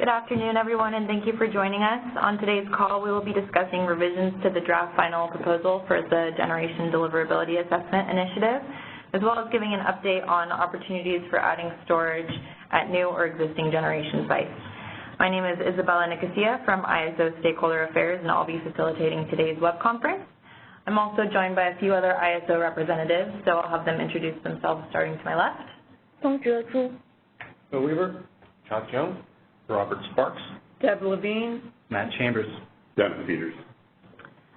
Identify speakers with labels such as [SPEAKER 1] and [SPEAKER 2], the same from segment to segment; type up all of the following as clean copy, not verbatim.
[SPEAKER 1] Good afternoon, everyone, and thank you for joining us. On today's call, we will be discussing revisions to the draft final proposal for the Generation Deliverability Assessment Initiative, as well as giving an update on opportunities for adding storage at new or existing generation sites. My name is Isabella Nicosia from ISO Stakeholder Affairs, and I'll be facilitating today's web conference. I'm also joined by a few other ISO representatives, so I'll have them introduce themselves starting to my left.
[SPEAKER 2] Song Zhu.
[SPEAKER 3] Bill Weaver. Chuck Jones. Robert Sparks.
[SPEAKER 2] Deb Levine.
[SPEAKER 3] Matt Chambers.
[SPEAKER 4] Devin Peters.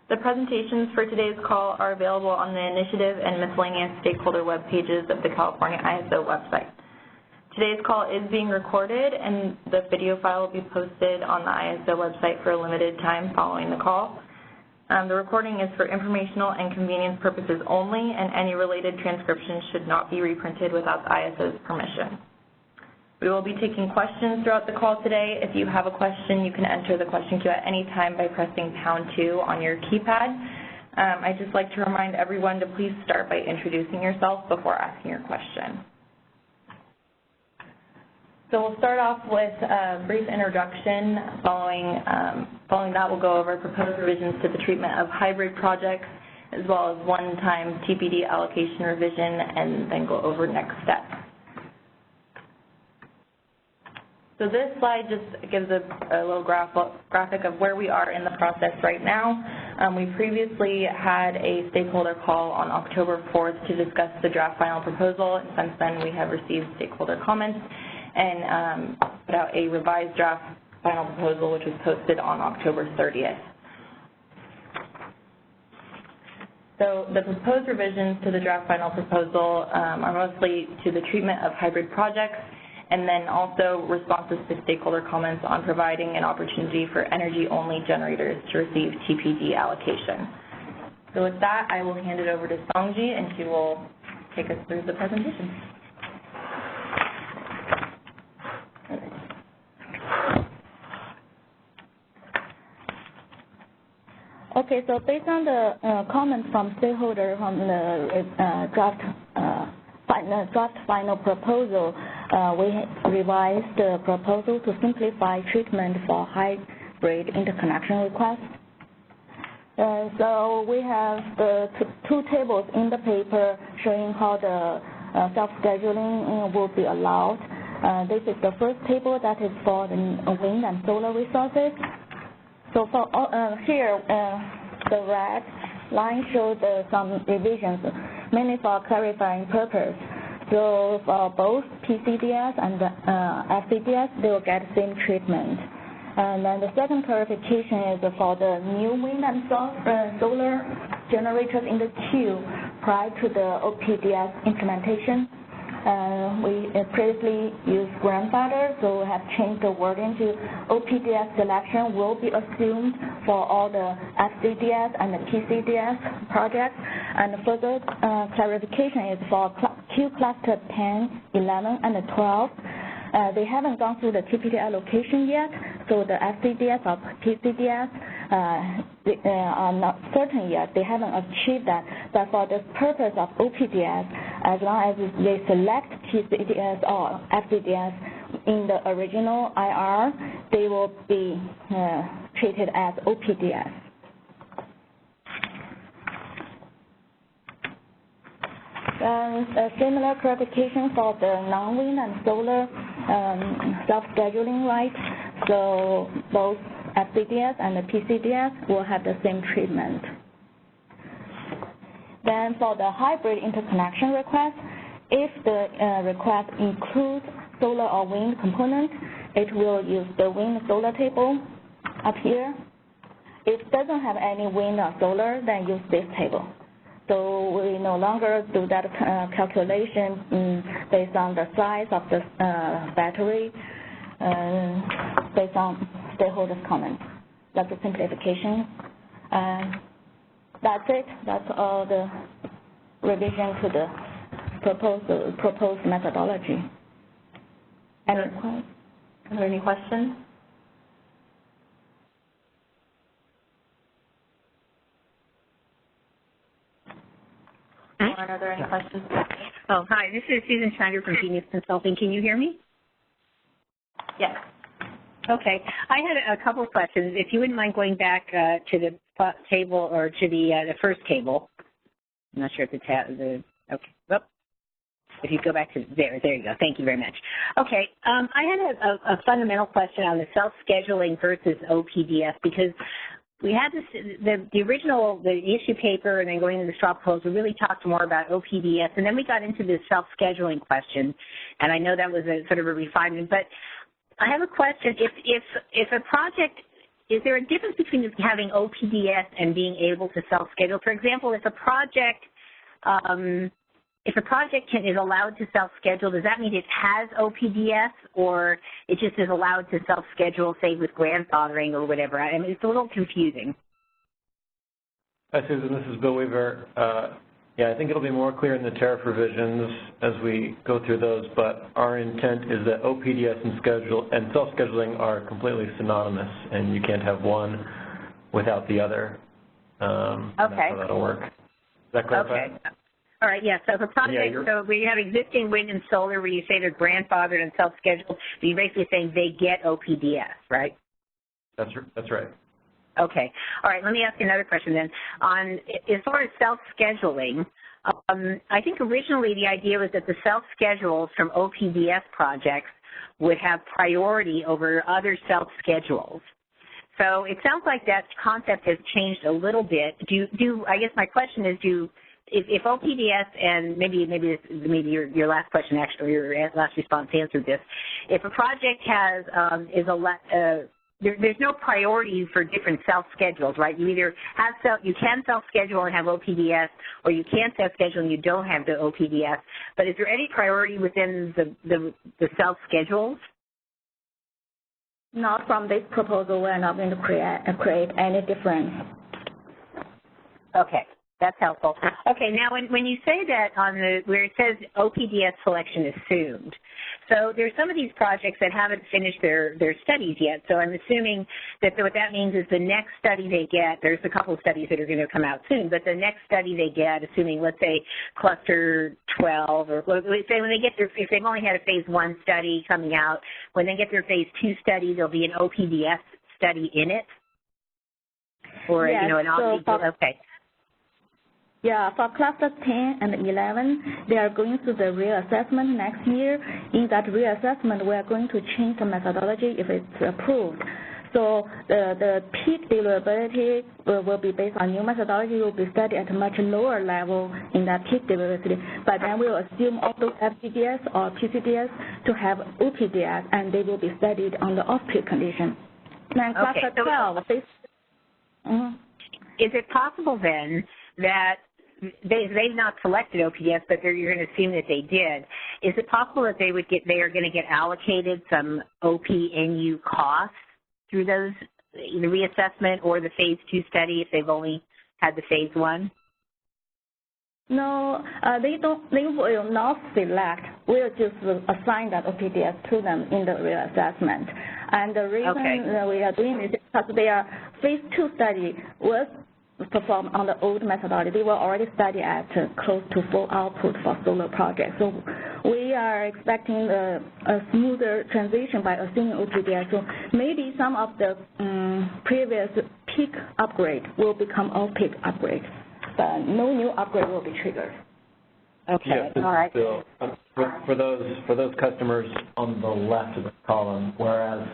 [SPEAKER 1] The presentations for today's call are available on the initiative and miscellaneous stakeholder web pages of the California ISO website. Today's call is being recorded, and the video file will be posted on the ISO website for a limited time following the call. The recording is for informational and convenience purposes only, and any related transcriptions should not be reprinted without the ISO's permission. We will be taking questions throughout the call today. If you have a question, you can enter the question queue at any time by pressing #2 on your keypad. I'd just like to remind everyone to please start by introducing yourself before asking your question. So we'll start off with a brief introduction. Following that, we'll go over proposed revisions to the treatment of hybrid projects, as well as one-time TPD allocation revision, and then go over next steps. So this slide just gives a little graphic of where we are in the process right now. We previously had a stakeholder call on October 4th to discuss the draft final proposal, and since then we have received stakeholder comments and put out a revised draft final proposal, which was posted on October 30th. So the proposed revisions to the draft final proposal are mostly to the treatment of hybrid projects, and then also responses to stakeholder comments on providing an opportunity for energy-only generators to receive TPD allocation. So with that, I will hand it over to Songji, and she will take us through the presentation.
[SPEAKER 2] Okay, so based on the comments from stakeholders on the draft final proposal, we revised the proposal to simplify treatment for hybrid interconnection requests. So we have the two tables in the paper showing how the self-scheduling will be allowed. This is the first table that is for the wind and solar resources. So for here, the red line shows some revisions, mainly for clarifying purpose. So for both PCDS and FPDS, they will get the same treatment. And then the second clarification is for the new wind and solar generators in the queue prior to the OPDS implementation. We previously used grandfather, so we have changed the wording to OPDS selection will be assumed for all the FCDS and the PCDS projects. And further clarification is for Q cluster 10, 11, and 12. They haven't gone through the TPD allocation yet, so the FCDS or PCDS they are not certain yet. They haven't achieved that. But for the purpose of OPDS, as long as they select PCDS or FCDS in the original IR, they will be treated as OPDS. A similar clarification for the non-wind and solar self-scheduling rights. So both FCDS and the PCDS will have the same treatment. Then for the hybrid interconnection request, if the request includes solar or wind component, it will use the wind solar table up here. If it doesn't have any wind or solar, then use this table. So we no longer do that calculation based on the size of the battery, based on stakeholders' comments. That's a simplification. That's it. That's all the revision to the proposed methodology.
[SPEAKER 1] Are there any questions? Lauren, are there any questions?
[SPEAKER 5] Oh, hi. This is Susan Schneider from Genius Consulting. Can you hear me?
[SPEAKER 1] Yes.
[SPEAKER 4] Okay. I had a couple of questions. If you wouldn't mind going back to the table or to the first table. I'm not sure if okay. Well, if you go back to there you go. Thank you very much. Okay. I had a fundamental question on the self-scheduling versus OPDS because we had this, the original, the issue paper and then going into the straw proposal really talked more about OPDS, and then we got into this self-scheduling question, and I know that was a sort of a refinement, but I have a question. If a project, is there a difference between having OPDS and being able to self-schedule? For example, if a project is allowed to self-schedule, does that mean it has OPDS, or it just is allowed to self-schedule, say, with grandfathering or whatever? I mean, it's a little confusing.
[SPEAKER 3] Hi, Susan. This is Bill Weaver. Yeah, I think it'll be more clear in the tariff revisions as we go through those, but our intent is that OPDS and self-scheduling are completely synonymous, and you can't have one without the other.
[SPEAKER 4] Okay.
[SPEAKER 3] That's how that'll work. Does that clarify?
[SPEAKER 4] Okay. All right, yeah, so if a project, so we have existing wind and solar where you say they're grandfathered and self-scheduled, but you're basically saying they get OPDS, right?
[SPEAKER 3] That's right.
[SPEAKER 4] Okay. All right, let me ask you another question then. As far as self-scheduling, I think originally the idea was that the self-schedules from OPDS projects would have priority over other self-schedules. So it sounds like that concept has changed a little bit. I guess my question is, if OPDS and maybe your last question actually, or your last response answered this, if a project has there's no priority for different self-schedules, right? You either you can self-schedule and have OPDS, or you can't self-schedule and you don't have the OPDS. But is there any priority within the self-schedules?
[SPEAKER 2] Not from this proposal. We're not going to create any difference.
[SPEAKER 4] Okay. That's helpful. Okay, now when you say that where it says OPDS selection assumed, so there's some of these projects that haven't finished their studies yet, so I'm assuming that what that means is the next study they get, there's a couple of studies that are going to come out soon, but the next study they get, assuming, let's say, cluster 12, or say when they get if they've only had a phase 1 study coming out, when they get their phase 2 study, there'll be an OPDS study in it? Or,
[SPEAKER 2] yes,
[SPEAKER 4] an OPDS, okay.
[SPEAKER 2] Yeah, for cluster 10 and 11, they are going through the reassessment next year. In that reassessment, we are going to change the methodology if it's approved. So the peak deliverability will be based on new methodology, will be studied at a much lower level in that peak deliverability. But then we will assume all those FPDs or PCDS to have OPDS, and they will be studied on the off-peak condition. Then cluster 12,
[SPEAKER 4] is it possible then that they've not selected OPDS, but you're going to assume that they did? Is it possible that they are going to get allocated some OP&U costs through those, the reassessment or the phase 2 study if they've only had the phase 1?
[SPEAKER 2] No, they will not select. We'll just assign that OPDS to them in the reassessment. And the reason that we are doing this is because their phase 2 study was performed on the old methodology. They were already studied at close to full output for solar projects. So we are expecting a smoother transition by assuming OPDS. So maybe some of the previous peak upgrade will become off-peak upgrade, but no new upgrade will be triggered.
[SPEAKER 4] Okay,
[SPEAKER 3] yes,
[SPEAKER 4] all right.
[SPEAKER 3] Bill, for those customers on the left of the column, whereas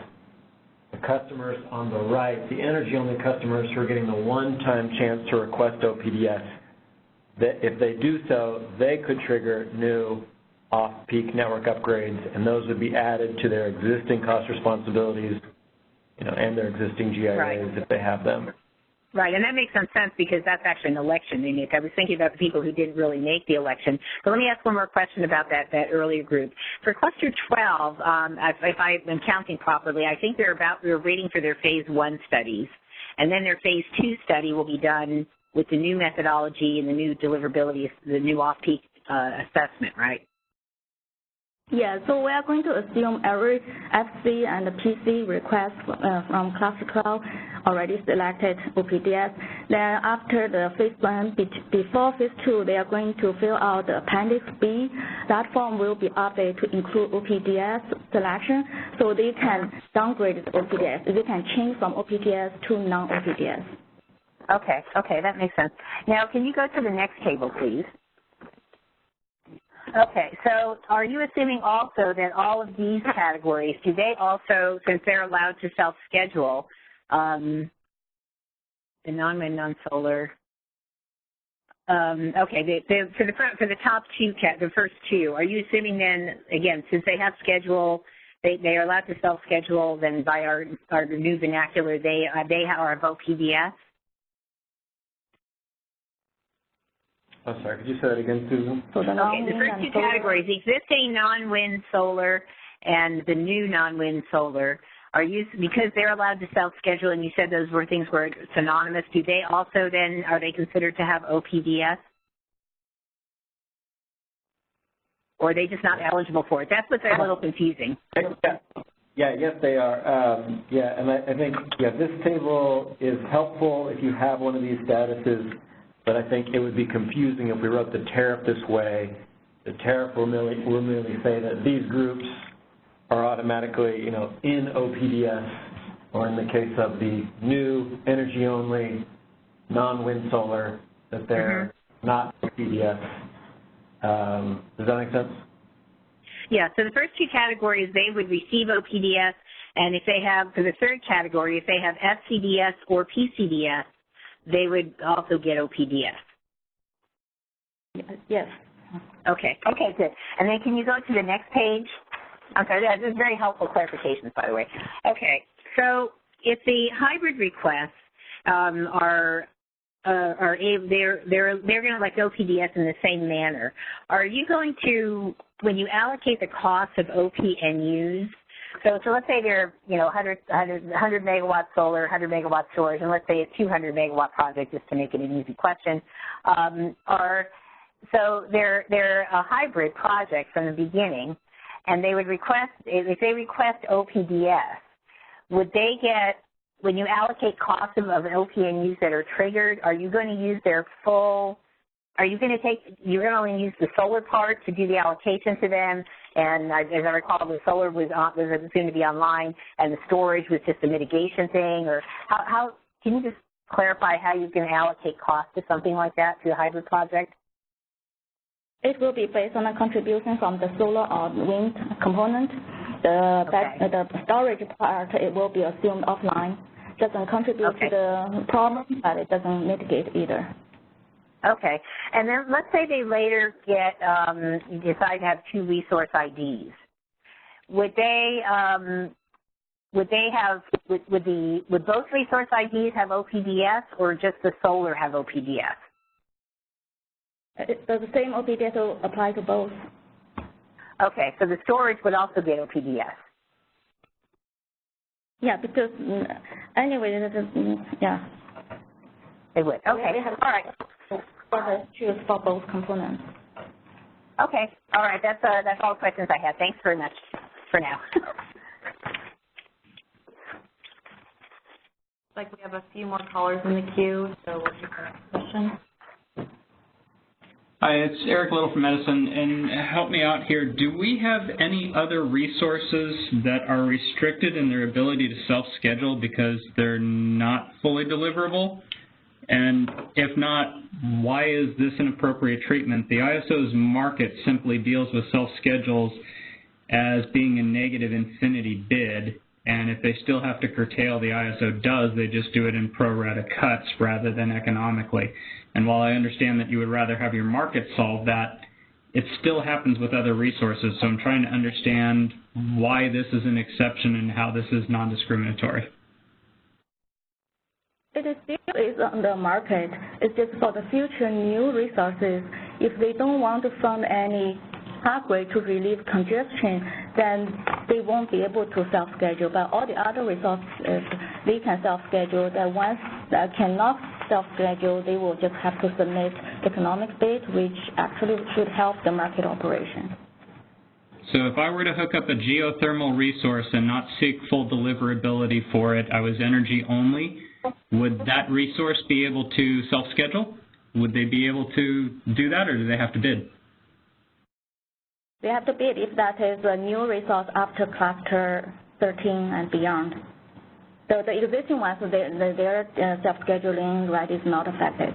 [SPEAKER 3] the customers on the right, the energy-only customers who are getting the one-time chance to request OPDS, that if they do so, they could trigger new off-peak network upgrades, and those would be added to their existing cost responsibilities, and their existing GIAs if they have them.
[SPEAKER 4] Right, and that makes some sense because that's actually an election they make. I was thinking about the people who didn't really make the election. But let me ask one more question about that earlier group. For cluster 12, if I am counting properly, I think we're waiting for their phase 1 studies. And then their phase 2 study will be done with the new methodology and the new deliverability, the new off-peak assessment, right?
[SPEAKER 2] Yeah, so we are going to assume every FC and PC request from Cluster Cloud already selected OPDS. Then after the phase 1, before phase 2, they are going to fill out the Appendix B. That form will be updated to include OPDS selection, so they can downgrade the OPDS. They can change from OPDS to non-OPDS.
[SPEAKER 4] Okay, that makes sense. Now, can you go to the next table, please? Okay, so are you assuming also that all of these categories, do they also, since they're allowed to self-schedule, the non-wind, non-solar, okay, for the top two, the first two, are you assuming then, again, since they have schedule, they are allowed to self-schedule, then by our new vernacular, they are above PDS?
[SPEAKER 3] Oh, sorry, could you say that again, Susan?
[SPEAKER 2] So the
[SPEAKER 4] okay, the first two categories, the existing non-wind solar and the new non-wind solar, because they're allowed to self-schedule and you said those were things were synonymous, do they also then, are they considered to have OPDS? Or are they just not eligible for it? That's what's a little confusing.
[SPEAKER 3] Yeah, yes, they are. And I think, this table is helpful if you have one of these statuses, but I think it would be confusing if we wrote the tariff this way. The tariff will merely say that these groups are automatically, in OPDS, or in the case of the new energy-only non-wind solar, that they're not OPDS. Does that make sense?
[SPEAKER 4] Yeah, so the first two categories, they would receive OPDS, and if they have, for the third category, if they have FCDS or PCDS, they would also get OPDS.
[SPEAKER 2] Yes.
[SPEAKER 4] Okay, good. And then can you go to the next page? I'm sorry, this is very helpful clarifications, by the way. Okay, so if the hybrid requests they're going to elect OPDS in the same manner, are you going to, when you allocate the cost of OP&Us, so let's say they're, 100 megawatt solar, 100 megawatt storage, and let's say a 200 megawatt project, just to make it an easy question. So they're a hybrid project from the beginning, and they would request, if they request OPDS, would they get, when you allocate costs of OP&Us that are triggered, are you going to use their full, you're going to only use the solar part to do the allocation to them, and as I recall, the solar was soon to be online, and the storage was just a mitigation thing, or how can you just clarify how you can allocate costs to something like that to a hybrid project?
[SPEAKER 2] It will be based on a contribution from the solar or wind component. The storage part, it will be assumed offline. Doesn't contribute to the problem, but it doesn't mitigate either.
[SPEAKER 4] Okay, and then let's say they later decide to have two resource IDs. Would both resource IDs have OPDS, or just the solar have OPDS?
[SPEAKER 2] Does the same OPDS will apply to both?
[SPEAKER 4] Okay, so the storage would also get OPDS.
[SPEAKER 2] Yeah, because anyway, yeah.
[SPEAKER 4] They would. Okay. All right.
[SPEAKER 2] Choose for both components.
[SPEAKER 4] Okay. All right. That's all the questions I had. Thanks very much for now.
[SPEAKER 1] Looks like we have a few more callers in the queue, so we'll take the next question.
[SPEAKER 5] Hi, it's Eric Little from Edison, and help me out here. Do we have any other resources that are restricted in their ability to self-schedule because they're not fully deliverable? And if not, why is this an appropriate treatment? The ISO's market simply deals with self-schedules as being a negative infinity bid, and if they still have to curtail, the ISO does, they just do it in pro rata cuts rather than economically. And while I understand that you would rather have your market solve that, it still happens with other resources. So I'm trying to understand why this is an exception and how this is non-discriminatory.
[SPEAKER 2] It is still based on the market. It's just for the future new resources. If they don't want to fund any pathway to relieve congestion, then they won't be able to self-schedule. But all the other resources, they can self-schedule. That once that cannot self-schedule, they will just have to submit economic bid, which actually should help the market operation.
[SPEAKER 5] So if I were to hook up a geothermal resource and not seek full deliverability for it, I was energy only, would that resource be able to self-schedule? Would they be able to do that, or do they have to bid?
[SPEAKER 2] They have to bid if that is a new resource after cluster 13 and beyond. So the existing ones, their self-scheduling right is not affected.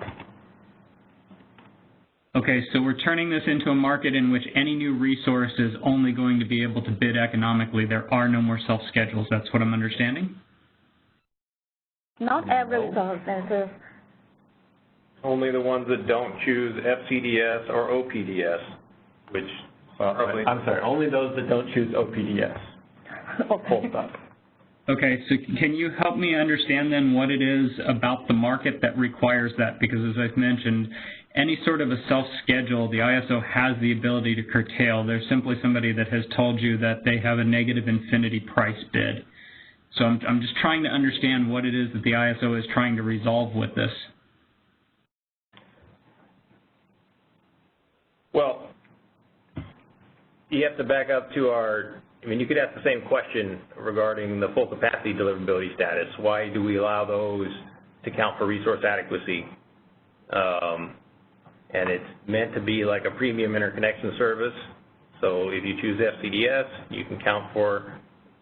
[SPEAKER 5] Okay, so we're turning this into a market in which any new resource is only going to be able to bid economically. There are no more self-schedules. That's what I'm understanding?
[SPEAKER 2] Not every resource.
[SPEAKER 6] Only the ones that don't choose FCDS or OPDS, which probably...
[SPEAKER 3] I'm sorry, only those that don't choose OPDS. Full stop.
[SPEAKER 5] Okay, so can you help me understand then what it is about the market that requires that? Because as I've mentioned, any sort of a self-schedule, the ISO has the ability to curtail. There's simply somebody that has told you that they have a negative infinity price bid. So I'm just trying to understand what it is that the ISO is trying to resolve with this.
[SPEAKER 6] Well, you have to back up to you could ask the same question regarding the full capacity deliverability status. Why do we allow those to count for resource adequacy? And it's meant to be like a premium interconnection service. So if you choose FCDS, you can count for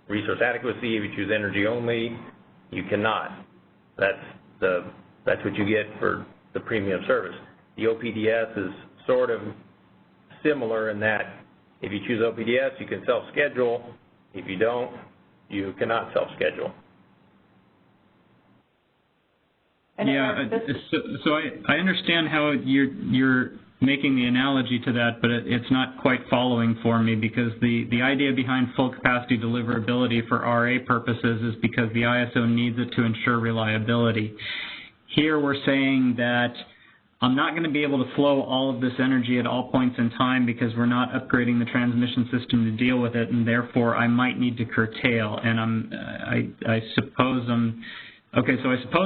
[SPEAKER 6] resource adequacy. If you choose energy only, you cannot. That's what you get for the premium service. The OPDS is sort of similar in that if you choose OPDS, you can self-schedule. If you don't, you cannot self-schedule.
[SPEAKER 5] Yeah, so I understand how you're making the analogy to that, but it's not quite following for me, because the idea behind full capacity deliverability for RA purposes is because the ISO needs it to ensure reliability. Here we're saying that I'm not going to be able to flow all of this energy at all points in time because we're not upgrading the transmission system to deal with it, and therefore I might need to curtail. And I suppose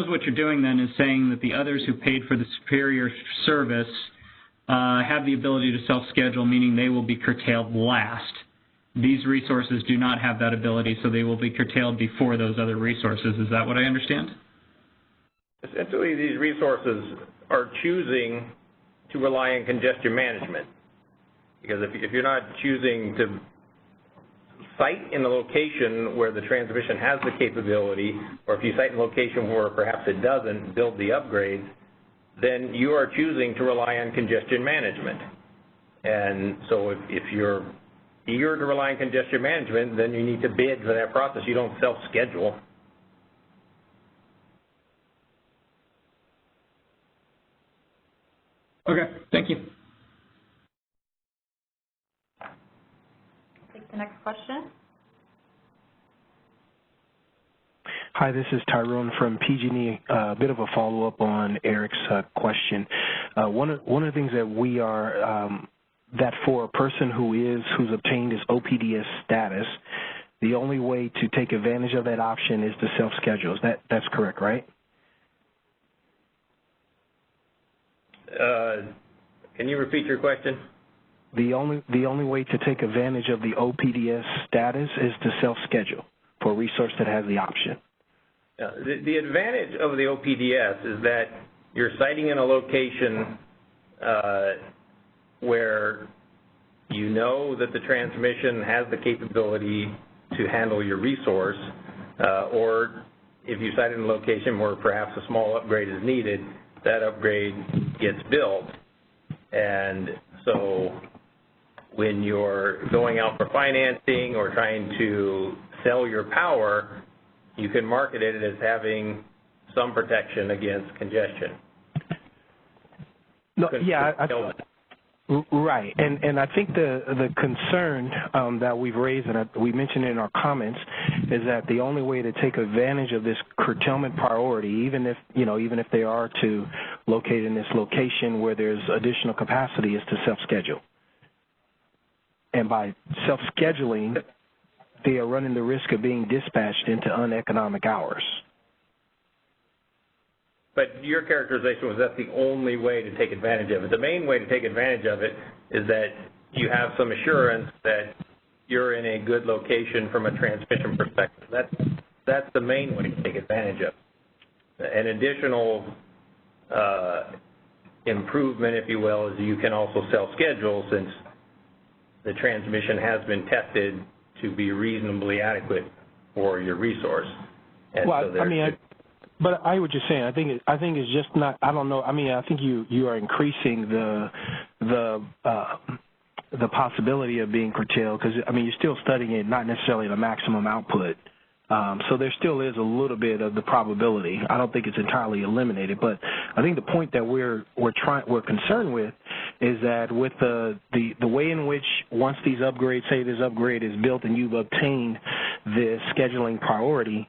[SPEAKER 5] what you're doing then is saying that the others who paid for the superior service have the ability to self-schedule, meaning they will be curtailed last. These resources do not have that ability, so they will be curtailed before those other resources. Is that what I understand?
[SPEAKER 6] Essentially, these resources are choosing to rely on congestion management. Because if you're not choosing to site in a location where the transmission has the capability, or if you site in a location where perhaps it doesn't build the upgrades, then you are choosing to rely on congestion management. And so if you're eager to rely on congestion management, then you need to bid for that process. You don't self-schedule.
[SPEAKER 5] Okay, thank you.
[SPEAKER 1] Take the next question.
[SPEAKER 7] Hi, this is Tyrone from PG&E. A bit of a follow-up on Eric's question. One of the things that we are, that for a person who's obtained his OPDS status, the only way to take advantage of that option is to self-schedule. That's correct, right?
[SPEAKER 6] Can you repeat your question?
[SPEAKER 7] The only way to take advantage of the OPDS status is to self-schedule for a resource that has the option.
[SPEAKER 6] The advantage of the OPDS is that you're siting in a location where you know that the transmission has the capability to handle your resource, or if you site in a location where perhaps a small upgrade is needed, that upgrade gets built. And so when you're going out for financing or trying to sell your power, you can market it as having some protection against congestion.
[SPEAKER 7] No, yeah, right. And I think the concern that we've raised, and we mentioned in our comments, is that the only way to take advantage of this curtailment priority, even if they are to locate in this location where there's additional capacity, is to self-schedule. And by self-scheduling, they are running the risk of being dispatched into uneconomic hours.
[SPEAKER 6] But your characterization was that's the only way to take advantage of it. The main way to take advantage of it is that you have some assurance that you're in a good location from a transmission perspective. That's the main way to take advantage of it. An additional improvement, if you will, is you can also self-schedule since the transmission has been tested to be reasonably adequate for your resource. And
[SPEAKER 7] well,
[SPEAKER 6] so
[SPEAKER 7] I mean, but I hear what you're saying. I think it's just not. I don't know. I mean, I think you are increasing the possibility of being curtailed because I mean you're still studying it, not necessarily the maximum output. So there still is a little bit of the probability. I don't think it's entirely eliminated, but I think the point that we're concerned with is that with the way in which once these upgrades, say this upgrade is built and you've obtained the scheduling priority,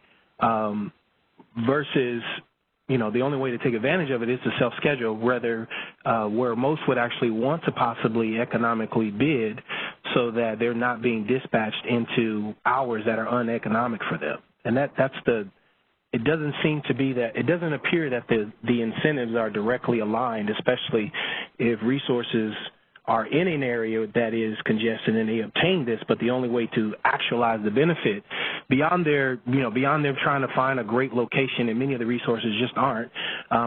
[SPEAKER 7] versus the only way to take advantage of it is to self-schedule, where most would actually want to possibly economically bid so that they're not being dispatched into hours that are uneconomic for them. And it doesn't seem to be that, it doesn't appear that the incentives are directly aligned, especially if resources are in an area that is congested and they obtain this, but the only way to actualize the benefit beyond their trying to find a great location, and many of the resources just aren't,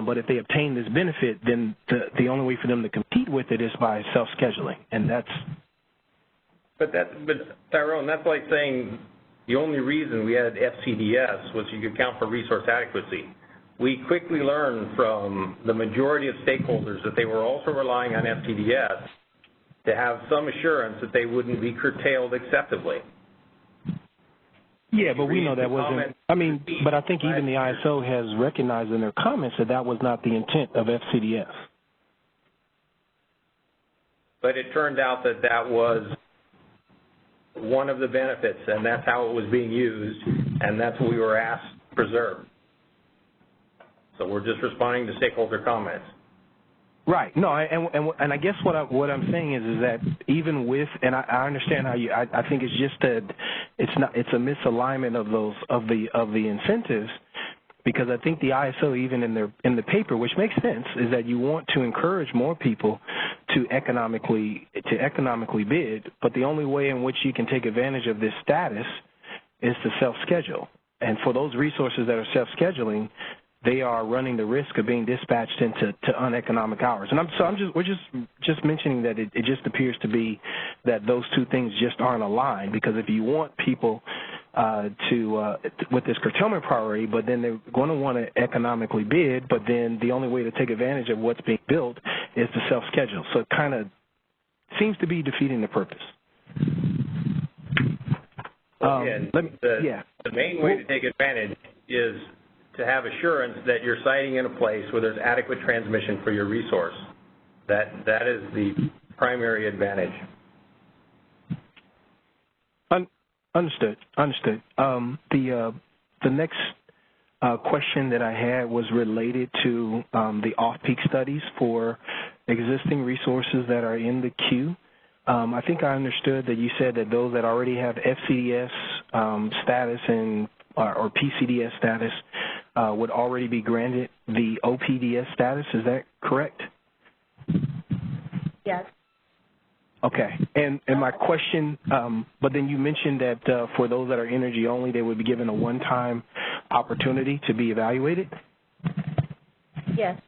[SPEAKER 7] but if they obtain this benefit, then the only way for them to compete with it is by self-scheduling, and that's...
[SPEAKER 6] But Tyrone, that's like saying the only reason we had FCDS was you could count for resource adequacy. We quickly learned from the majority of stakeholders that they were also relying on FCDS to have some assurance that they wouldn't be curtailed acceptably.
[SPEAKER 7] Yeah, but we know that wasn't, I mean, but I think even the ISO has recognized in their comments that that was not the intent of FCDS.
[SPEAKER 6] But it turned out that that was one of the benefits, and that's how it was being used, and that's what we were asked to preserve. So we're just responding to stakeholder comments.
[SPEAKER 7] Right. No, and I guess what I'm saying is that even with, and I understand how I think it's just that it's a misalignment of the incentives, because I think the ISO even in the paper, which makes sense, is that you want to encourage more people to economically bid, but the only way in which you can take advantage of this status is to self-schedule. And for those resources that are self-scheduling, they are running the risk of being dispatched into uneconomic hours. And we're just mentioning that it just appears to be that those two things just aren't aligned, because if you want people with this curtailment priority, but then they're going to want to economically bid, but then the only way to take advantage of what's being built is to self-schedule. So it kind of seems to be defeating the purpose.
[SPEAKER 6] The main way to take advantage is to have assurance that you're siting in a place where there's adequate transmission for your resource. That is the primary advantage.
[SPEAKER 7] Understood. The next question that I had was related to the off-peak studies for existing resources that are in the queue. I think I understood that you said that those that already have FCDS status or PCDS status would already be granted the OPDS status. Is that correct?
[SPEAKER 2] Yes.
[SPEAKER 7] Okay. And my question, but then you mentioned that for those that are energy only, they would be given a one-time opportunity to be evaluated?
[SPEAKER 2] Yes.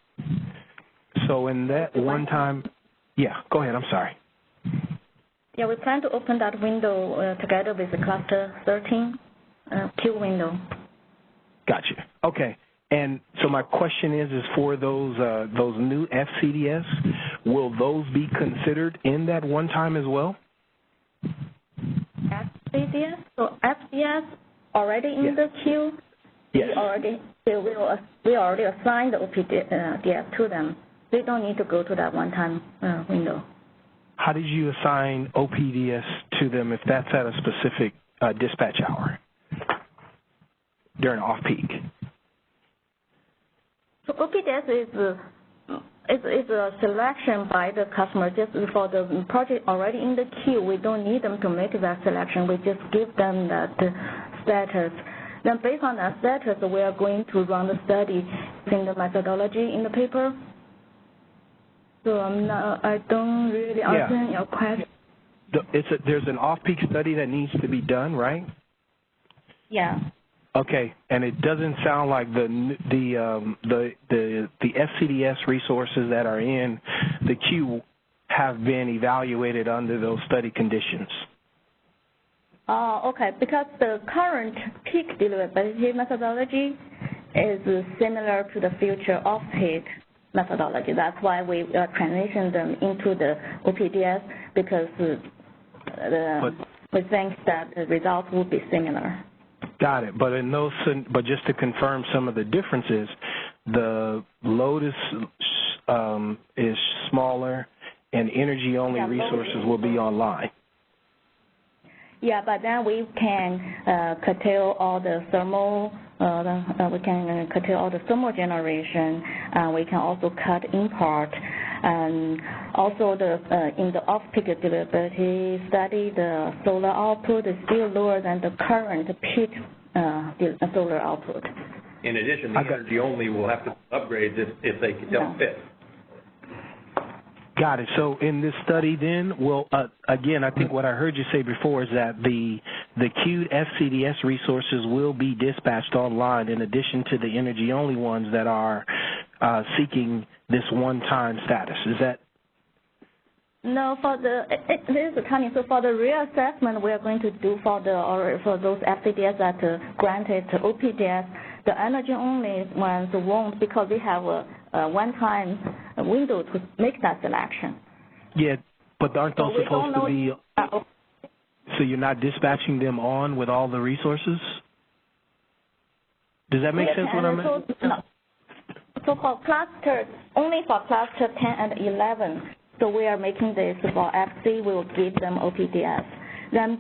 [SPEAKER 7] So in that one time, yeah, go ahead. I'm sorry.
[SPEAKER 2] Yeah, we plan to open that window together with the cluster 13 queue window.
[SPEAKER 7] Gotcha. Okay. And so my question is for those new FCDS, will those be considered in that one time as well?
[SPEAKER 2] FCDS? So FCDS already in the queue?
[SPEAKER 7] Yes.
[SPEAKER 2] We already assigned the OPDS to them. They don't need to go to that one-time window.
[SPEAKER 7] How did you assign OPDS to them if that's at a specific dispatch hour during off-peak?
[SPEAKER 2] So OPDS is a selection by the customer. Just for the project already in the queue, we don't need them to make that selection. We just give them that status. Then based on that status, we are going to run the study using the methodology in the paper. So I don't really understand your question.
[SPEAKER 7] there's an off-peak study that needs to be done, right?
[SPEAKER 2] Yeah.
[SPEAKER 7] Okay, and it doesn't sound like the FCDS resources that are in the queue have been evaluated under those study conditions.
[SPEAKER 2] Okay, because the current peak deliverability methodology is similar to the future off-peak methodology. That's why we transitioned them into the OPDS, because we think that the results will be similar.
[SPEAKER 7] Got it. But in those, but just to confirm some of the differences, the load is smaller, and energy-only resources will be online.
[SPEAKER 2] Yeah, but then we can curtail all the thermal. We can curtail all the thermal generation. We can also cut import, and also in the off-peak deliverability study, the solar output is still lower than the current peak solar output.
[SPEAKER 6] In addition, the energy only will have to upgrade if they don't fit.
[SPEAKER 7] Got it. So in this study then, again, I think what I heard you say before is that the queued FCDS resources will be dispatched online in addition to the energy-only ones that are seeking this one-time status. Is that?
[SPEAKER 2] No, this is Connie. So for the reassessment we are going to do for those FPDs that granted OPDS, the energy-only ones won't, because we have a one-time window to make that selection.
[SPEAKER 7] Yeah, but aren't those supposed to be? So you're not dispatching them on with all the resources? Does that make sense? What I'm
[SPEAKER 2] no. So for cluster, only for cluster 10 and 11. So we are making this for FC. We will give them OPDS. Then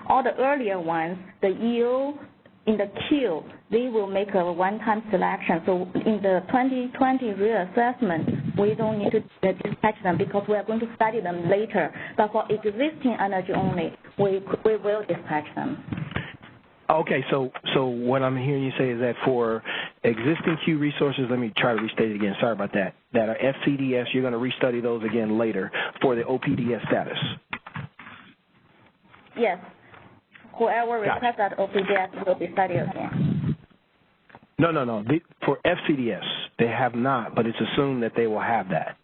[SPEAKER 2] all the earlier ones, the EO in the queue, they will make a one-time selection. So in the 2020 reassessment, we don't need to dispatch them because we are going to study them later. But for existing energy only, we will dispatch them.
[SPEAKER 7] Okay, so what I'm hearing you say is that for existing queue resources, let me try to restate it again, sorry about that, that are FCDS, you're going to restudy those again later for the OPDS status.
[SPEAKER 2] Yes. Whoever requests that OPDS will be studied again.
[SPEAKER 7] No. For FCDS, they have not, but it's assumed that they will have that.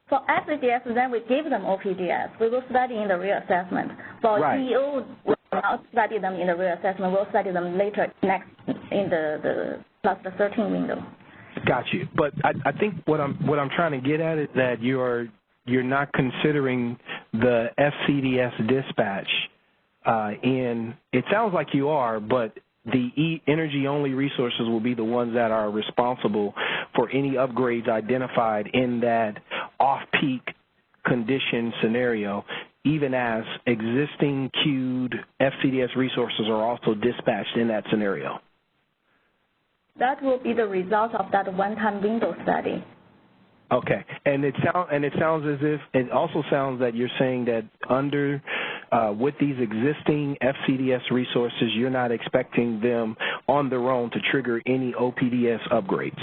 [SPEAKER 2] For FCDS, then we give them OPDS. We will study in the reassessment. For EO, we will not study them in the reassessment. We'll study them later in the cluster 13 window.
[SPEAKER 7] Got you. But I think what I'm trying to get at is that you're not considering the FCDS dispatch it sounds like you are, but the energy-only resources will be the ones that are responsible for any upgrades identified in that off-peak condition scenario, even as existing queued FCDS resources are also dispatched in that scenario.
[SPEAKER 2] That will be the result of that one-time window study.
[SPEAKER 7] Okay, and it sounds as if it also sounds that you're saying that under with these existing FCDS resources, you're not expecting them on their own to trigger any OPDS upgrades.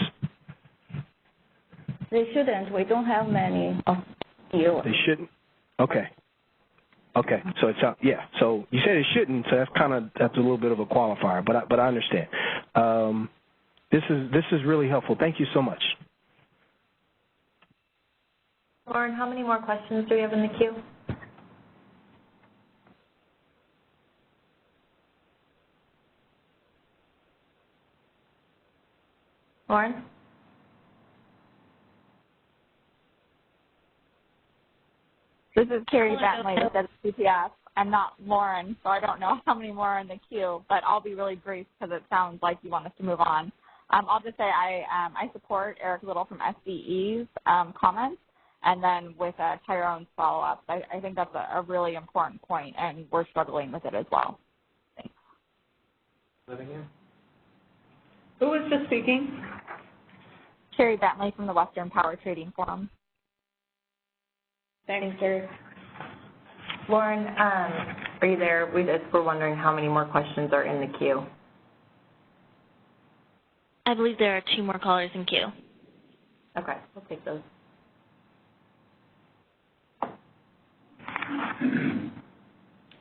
[SPEAKER 2] They shouldn't. We don't have many of you.
[SPEAKER 7] They shouldn't. Okay. Okay. So it's yeah. So you said it shouldn't. So that's a little bit of a qualifier, but I understand. This is really helpful. Thank you so much.
[SPEAKER 1] Lauren, how many more questions do we have in the queue? Lauren?
[SPEAKER 8] This is Carrie Bentley with CPS. I'm not Lauren, so I don't know how many more are in the queue, but I'll be really brief because it sounds like you want us to move on. I'll just say I support Eric Little from SDE's comments, and then with Tyrone's follow-up. I think that's a really important point, and we're struggling with it as well. Thanks.
[SPEAKER 9] Who was just speaking?
[SPEAKER 8] Carrie Bentley from the Western Power Trading Forum.
[SPEAKER 1] Thanks, Carrie. Lauren, are you there? We're wondering how many more questions are in the queue.
[SPEAKER 10] I believe there are 2 more callers in queue.
[SPEAKER 1] Okay, we'll take those.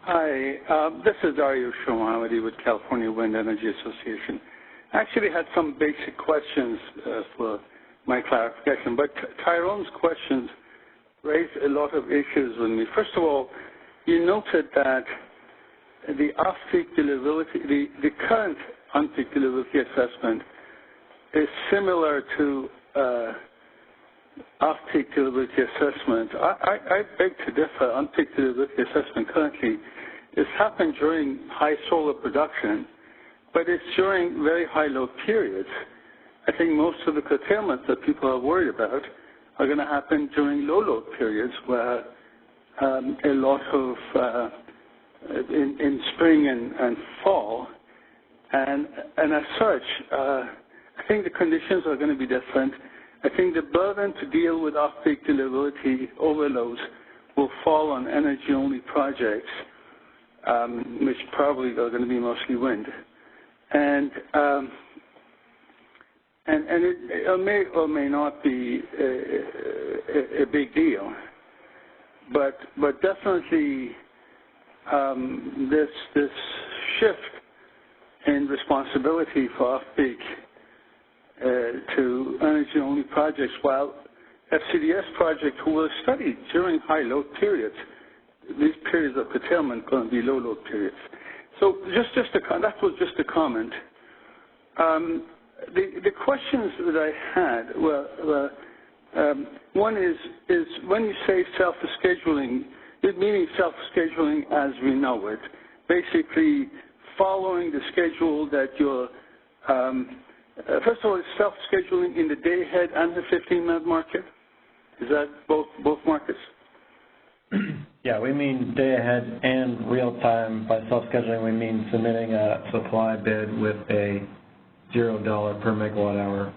[SPEAKER 10] Hi, this is Dario Shomawati with California Wind Energy Association. I actually had some basic questions for my clarification, but Tyrone's questions raised a lot of issues with me. First of all, you noted that the off-peak deliverability, the current on-peak deliverability assessment is similar to off-peak deliverability assessment. I beg to differ. On-peak deliverability assessment currently is happened during high solar production, but it's during very high load periods. I think most of the curtailments that people are worried about are going to happen during low load periods where a lot of, in spring and fall, and as such, I think the conditions are going to be different. I think the burden to deal with off-peak deliverability overloads will fall on energy-only projects, which probably are going to be mostly wind. And it may or may not be a big deal, but definitely this shift in responsibility for off-peak to energy-only projects, while FCDS projects who will study during high load periods, these periods of curtailment are going to be low load periods. So that was just a comment. The questions that I had were one is when you say self-scheduling, meaning self-scheduling as we know it, basically following the schedule that you're, first of all, is self-scheduling in the day-ahead and the 15-minute market? Is that both markets?
[SPEAKER 3] Yeah, we mean day-ahead and real-time. By self-scheduling, we mean submitting a supply bid with a $0 per megawatt hour.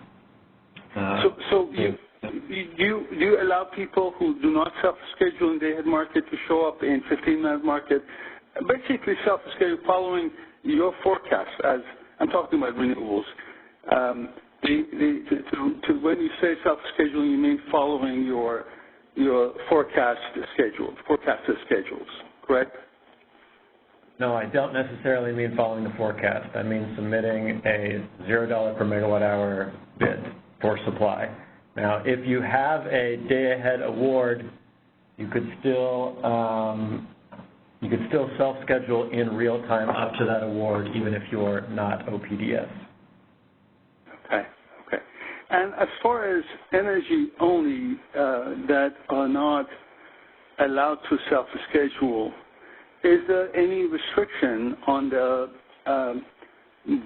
[SPEAKER 10] So do you allow people who do not self-schedule in day-ahead market to show up in 15-minute market, basically self-schedule following your forecast, as I'm talking about renewables? When you say self-scheduling, you mean following your forecasted schedules, correct?
[SPEAKER 3] No, I don't necessarily mean following the forecast. I mean submitting a $0 per megawatt hour bid for supply. Now, if you have a day-ahead award, you could still self-schedule in real time up to that award, even if you're not OPDS.
[SPEAKER 10] Okay. And as far as energy only that are not allowed to self-schedule, is there any restriction on the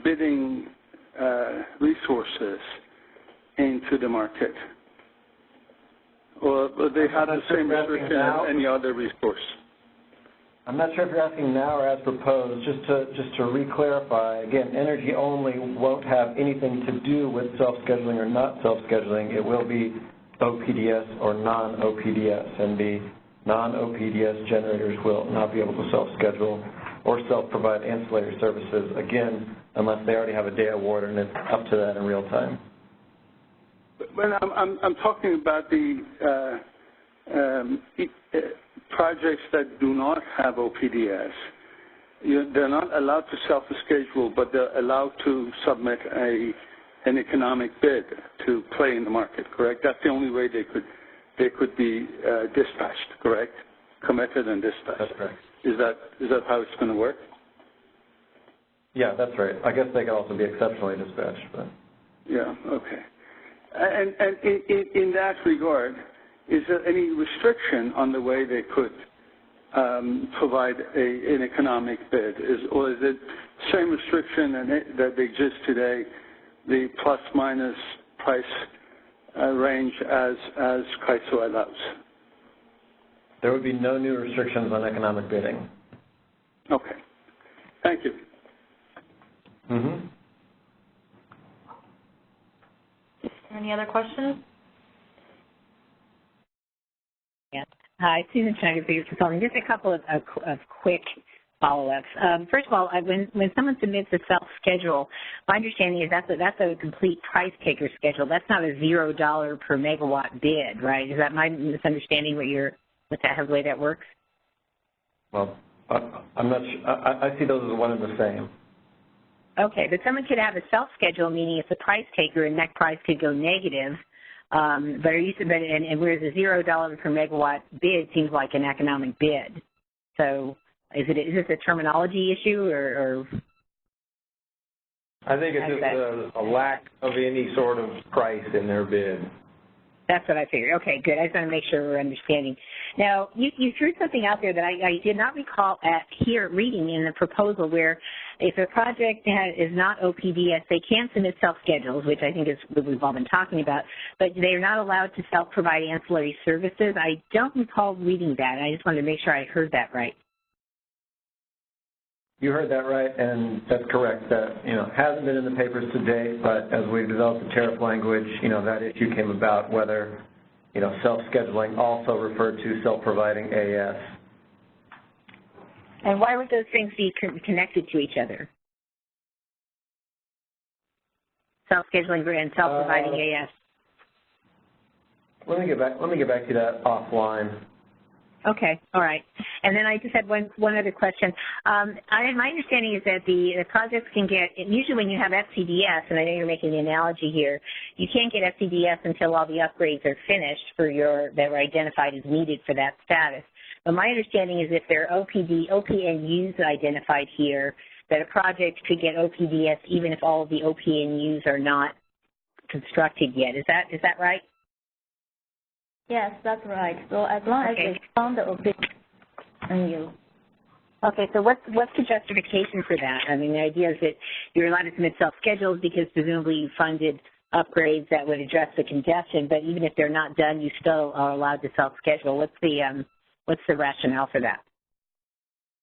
[SPEAKER 10] bidding resources into the market? Or they have the same restriction as any other resource?
[SPEAKER 3] I'm not sure if you're asking now or as proposed. Just to re-clarify, again, energy only won't have anything to do with self-scheduling or not self-scheduling. It will be OPDS or non-OPDS, and the non-OPDS generators will not be able to self-schedule or self-provide ancillary services, again, unless they already have a day award and it's up to that in real time.
[SPEAKER 10] Well, I'm talking about the projects that do not have OPDS. They're not allowed to self-schedule, but they're allowed to submit an economic bid to play in the market, correct? That's the only way they could be dispatched, correct? Committed and dispatched.
[SPEAKER 3] That's correct.
[SPEAKER 10] Is that how it's going to work?
[SPEAKER 3] Yeah, that's right. I guess they could also be exceptionally dispatched, but.
[SPEAKER 10] Yeah, okay. And in that regard, is there any restriction on the way they could provide an economic bid? Or is it same restriction that exists today, the plus-minus price range as CAISO allows?
[SPEAKER 3] There would be no new restrictions on economic bidding.
[SPEAKER 10] Okay. Thank you.
[SPEAKER 3] Mm-hmm.
[SPEAKER 1] Any other questions?
[SPEAKER 4] Yeah. Hi, Susan Schneider, Consulting. Just a couple of quick follow-ups. First of all, when someone submits a self-schedule, my understanding is that's a complete price taker schedule. That's not a $0 per megawatt bid, right? Is that my misunderstanding how the way that works?
[SPEAKER 3] Well, I'm not sure. I see those as one and the same.
[SPEAKER 4] Okay, but someone could have a self-schedule, meaning it's a price taker and net price could go negative, but whereas a $0 per megawatt bid seems like an economic bid. So is this a terminology issue or?
[SPEAKER 6] I think it's just a lack of any sort of price in their bid.
[SPEAKER 4] That's what I figured. Okay, good. I just want to make sure we're understanding. Now, you threw something out there that I did not recall reading in the proposal where if a project is not OPDS, they can submit self-schedules, which I think is what we've all been talking about, but they are not allowed to self-provide ancillary services. I don't recall reading that. I just wanted to make sure I heard that right.
[SPEAKER 3] You heard that right, and that's correct. That hasn't been in the papers to date, but as we've developed the tariff language, that issue came about whether self-scheduling also referred to self-providing AS.
[SPEAKER 4] And why would those things be connected to each other? Self-scheduling and self-providing AS.
[SPEAKER 3] Let me get back to that offline.
[SPEAKER 4] Okay, all right. And then I just had one other question. My understanding is that the projects can get, usually when you have FPDS, and I know you're making the analogy here, you can't get FPDS until all the upgrades are finished that were identified as needed for that status. But my understanding is if there are OPNUs identified here, that a project could get OPDS even if all of the OPNUs are not constructed yet. Is that right?
[SPEAKER 2] Yes, that's right. So as long as they found the OPNU.
[SPEAKER 4] Okay, so what's the justification for that? I mean, the idea is that you're allowed to submit self-schedules because presumably you funded upgrades that would address the congestion, but even if they're not done, you still are allowed to self-schedule. What's the rationale for that?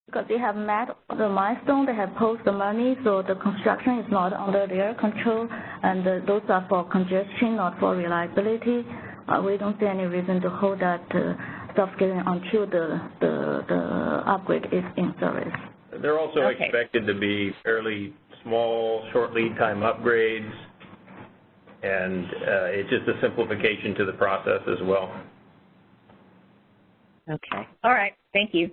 [SPEAKER 2] Because they have met the milestone, they have posted the money, so the construction is not under their control, and those are for congestion, not for reliability. We don't see any reason to hold that self-scheduling until the upgrade is in service.
[SPEAKER 6] They're also expected to be fairly small, short lead time upgrades, and it's just a simplification to the process as well.
[SPEAKER 4] Okay. All right. Thank you.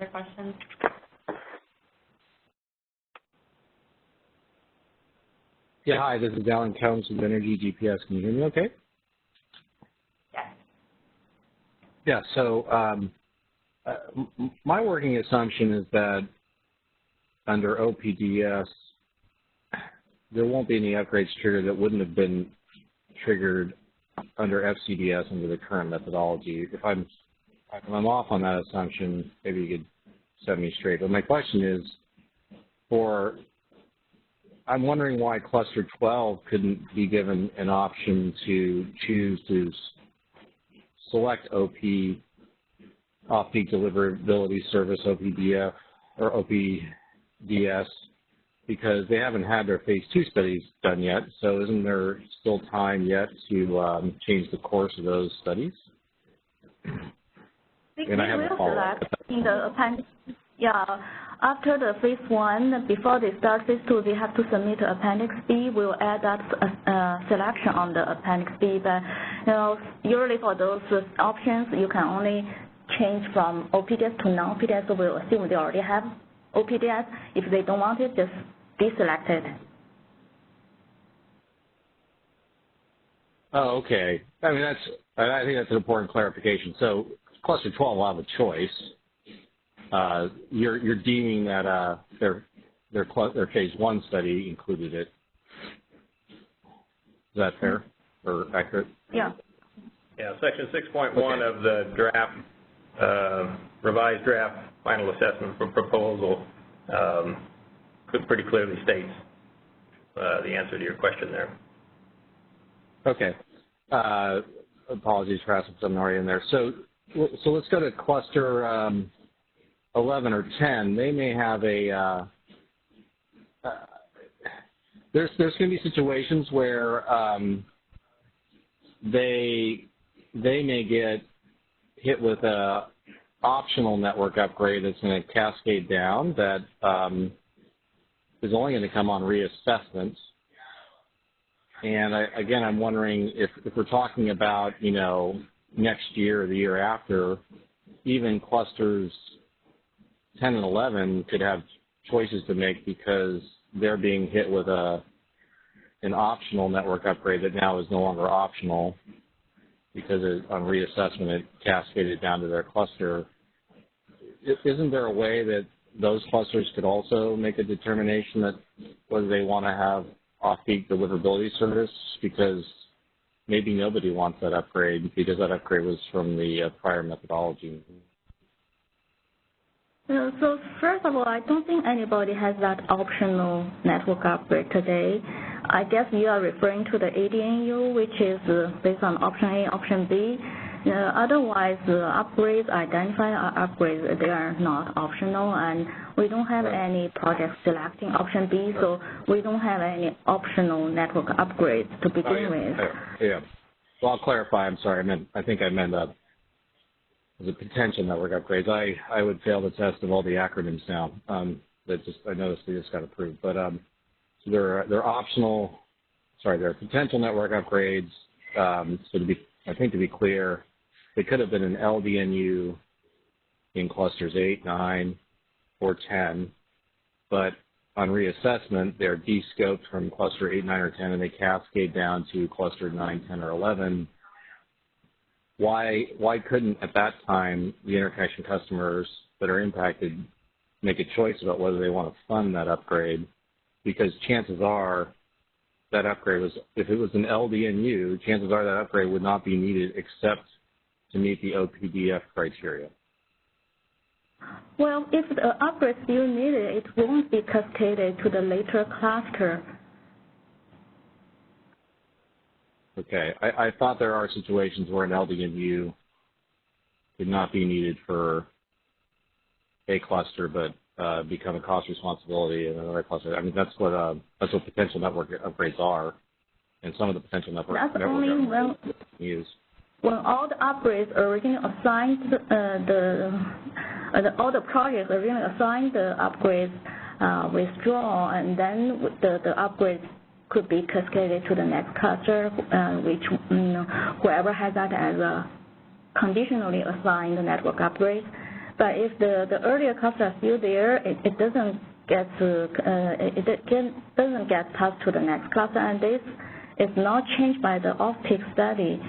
[SPEAKER 1] Other questions?
[SPEAKER 11] Yeah, hi, this is Alan Combs with Energy GPS. Can you hear me okay?
[SPEAKER 1] Yes.
[SPEAKER 11] Yeah, so my working assumption is that under OPDS, there won't be any upgrades triggered that wouldn't have been triggered under FCDS under the current methodology. If I'm off on that assumption, maybe you could set me straight. But my question is, I'm wondering why Cluster 12 couldn't be given an option to choose to select off-peak deliverability service, OPDF, or OPDS, because they haven't had their phase 2 studies done yet, so isn't there still time yet to change the course of those studies? And I have a follow-up.
[SPEAKER 2] In the appendix, after the phase 1, before they start phase 2, they have to submit Appendix B. We'll add that selection on the Appendix B, but usually for those options, you can only change from OPDS to non-OPDS, so we'll assume they already have OPDS. If they don't want it, just deselect it.
[SPEAKER 11] Oh, okay. I mean, I think that's an important clarification. So Cluster 12 will have a choice. You're deeming that their phase 1 study included it. Is that fair or accurate?
[SPEAKER 2] Yeah.
[SPEAKER 6] Yeah, Section 6.1 of the draft, revised draft final assessment proposal pretty clearly states the answer to your question there.
[SPEAKER 11] Okay. Apologies for asking something already in there. So let's go to Cluster 11 or 10. They may have a there's going to be situations where they may get hit with a optional network upgrade that's going to cascade down that is only going to come on reassessments. And again, I'm wondering if we're talking about, you know, next year or the year after, even clusters 10 and 11 could have choices to make because they're being hit with an optional network upgrade that now is no longer optional because on reassessment it cascaded down to their cluster. Isn't there a way that those clusters could also make a determination that whether they want to have off-peak deliverability service because maybe nobody wants that upgrade because that upgrade was from the prior methodology?
[SPEAKER 2] So first of all, I don't think anybody has that optional network upgrade today. I guess you are referring to the ADNU, which is based on option A, option B. Otherwise, upgrades, identified upgrades, they are not optional, and we don't have any projects selecting option B, so we don't have any optional network upgrades to begin with.
[SPEAKER 11] Yeah. Well, I'll clarify. I'm sorry. I think I meant the potential network upgrades. I would fail the test of all the acronyms now. I noticed they just got approved, but so they're optional. Sorry, they're potential network upgrades. So to be clear, they could have been an LDNU in clusters 8, 9, or 10, but on reassessment, they're de-scoped from cluster 8, 9, or 10, and they cascade down to cluster 9, 10, or 11. Why couldn't, at that time, the interconnection customers that are impacted make a choice about whether they want to fund that upgrade? Because chances are that upgrade was, if it was an LDNU, chances are that upgrade would not be needed except to meet the OPDF criteria.
[SPEAKER 2] Well, if the upgrade is still needed, it won't be cascaded to the later cluster.
[SPEAKER 11] Okay. I thought there are situations where an LDNU could not be needed for a cluster, but become a cost responsibility in another cluster. I mean, that's what potential network upgrades are, and some of the potential network upgrades use.
[SPEAKER 2] When all the upgrades originally assigned all the projects originally assigned the upgrades withdraw, and then the upgrades could be cascaded to the next cluster, which whoever has that as a conditionally assigned network upgrade. But if the earlier cluster is still there, it doesn't get passed to the next cluster, and this is not changed by the off-peak study.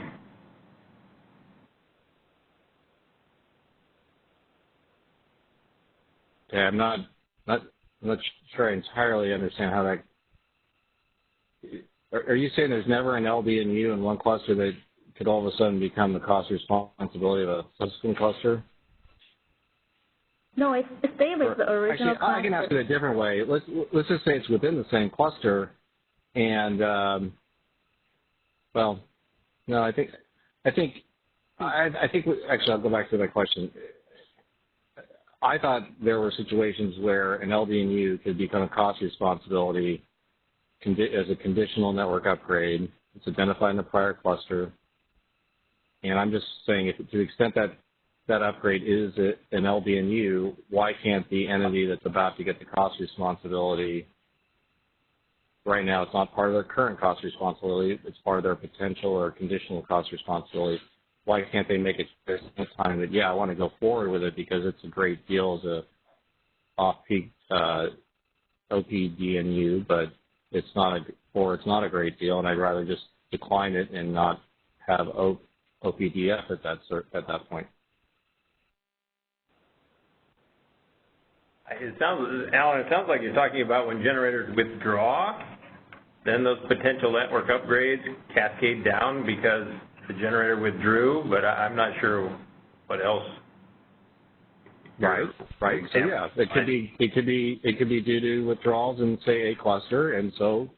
[SPEAKER 11] Okay, I'm not sure I entirely understand how that. Are you saying there's never an LDNU in one cluster that could all of a sudden become the cost responsibility of a subsequent cluster?
[SPEAKER 2] No, it stays with the original cluster.
[SPEAKER 11] I can ask it a different way. Let's just say it's within the same cluster, and well, no, I think actually I'll go back to my question. I thought there were situations where an LDNU could become a cost responsibility as a conditional network upgrade. It's identified in the prior cluster. And I'm just saying, if to the extent that that upgrade is an LDNU, why can't the entity that's about to get the cost responsibility, right now it's not part of their current cost responsibility, it's part of their potential or conditional cost responsibility, why can't they make it at the time that, yeah, I want to go forward with it because it's a great deal as a off-peak OPDNU, but it's not a great deal, and I'd rather just decline it and not have OPDF at that point.
[SPEAKER 6] Alan, it sounds like you're talking about when generators withdraw, then those potential network upgrades cascade down because the generator withdrew, but I'm not sure what else.
[SPEAKER 11] Right. So yeah, it could be due to withdrawals in, say, a cluster, and so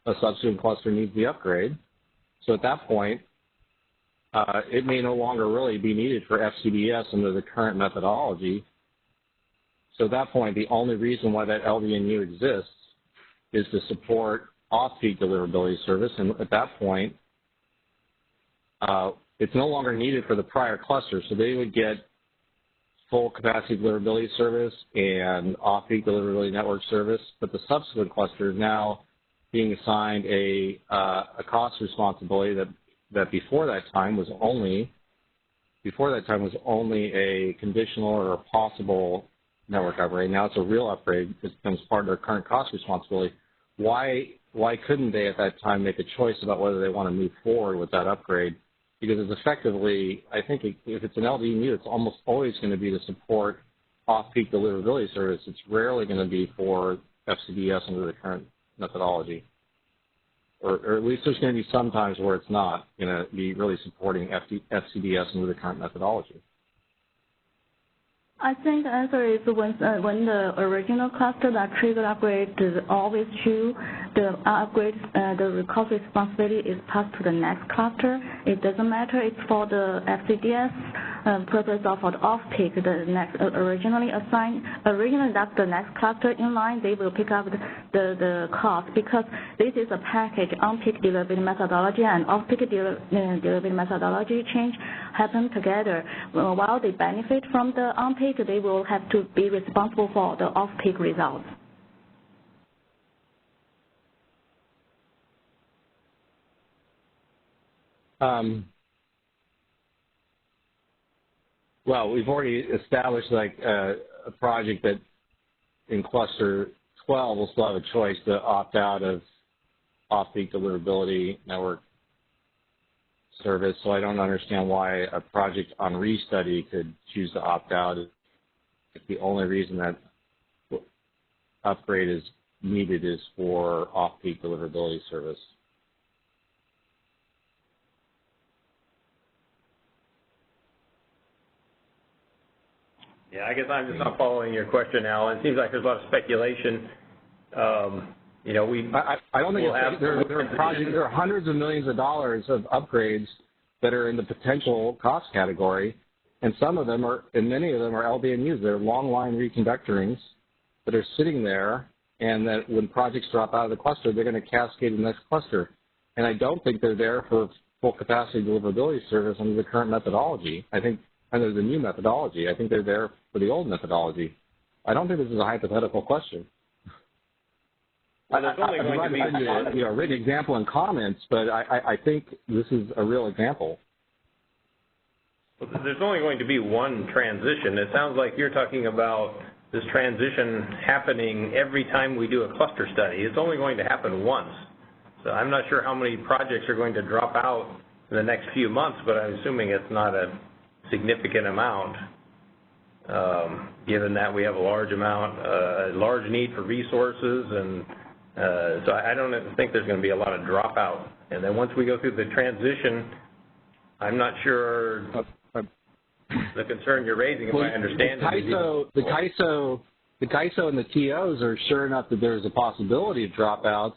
[SPEAKER 11] a subsequent cluster needs the upgrade. So at that point, it may no longer really be needed for FCDS under the current methodology. So at that point, the only reason why that LDNU exists is to support off-peak deliverability service, and at that point, it's no longer needed for the prior cluster, so they would get full capacity deliverability service and off-peak deliverability network service, but the subsequent cluster now being assigned a cost responsibility that before that time was only a conditional or a possible network upgrade. Now it's a real upgrade. It becomes part of their current cost responsibility. Why couldn't they at that time make a choice about whether they want to move forward with that upgrade? Because it's effectively, I think if it's an LDMU, it's almost always going to be to support off-peak deliverability service. It's rarely going to be for FCDS under the current methodology. Or at least there's going to be some times where it's not going to be really supporting FCDS under the current methodology.
[SPEAKER 2] I think the answer is when the original cluster that triggered upgrade is always true, the upgrade, the cost responsibility is passed to the next cluster. It doesn't matter. It's for the FCDS purpose or for the off-peak, the next originally assigned. Originally, that's the next cluster in line. They will pick up the cost because this is a package. On-peak deliverability methodology and off-peak deliverability methodology change happen together. While they benefit from the on-peak, they will have to be responsible for the off-peak results.
[SPEAKER 11] Well, we've already established like a project that in cluster 12 will still have a choice to opt out of off-peak deliverability network service, so I don't understand why a project on restudy could choose to opt out if the only reason that upgrade is needed is for off-peak deliverability service.
[SPEAKER 6] Yeah, I guess I'm just not following your question, Alan. It seems like there's a lot of speculation. You know,
[SPEAKER 11] I don't think there are hundreds of millions of dollars of upgrades that are in the potential cost category, and some of them are, and many of them are LDMUs. They're long line reconductorings that are sitting there, and that when projects drop out of the cluster, they're going to cascade the next cluster. And I don't think they're there for full capacity deliverability service under the current methodology. I think under the new methodology, I think they're there for the old methodology. I don't think this is a hypothetical question.
[SPEAKER 6] Well, there's only going to be
[SPEAKER 11] a written example in comments, but I think this is a real example.
[SPEAKER 6] There's only going to be one transition. It sounds like you're talking about this transition happening every time we do a cluster study. It's only going to happen once. So I'm not sure how many projects are going to drop out in the next few months, but I'm assuming it's not a significant amount, given that we have a large need for resources, and so I don't think there's going to be a lot of dropout. And then once we go through the transition, I'm not sure the concern you're raising, if I understand it.
[SPEAKER 11] The CAISO and the TOs are sure enough that there's a possibility of dropouts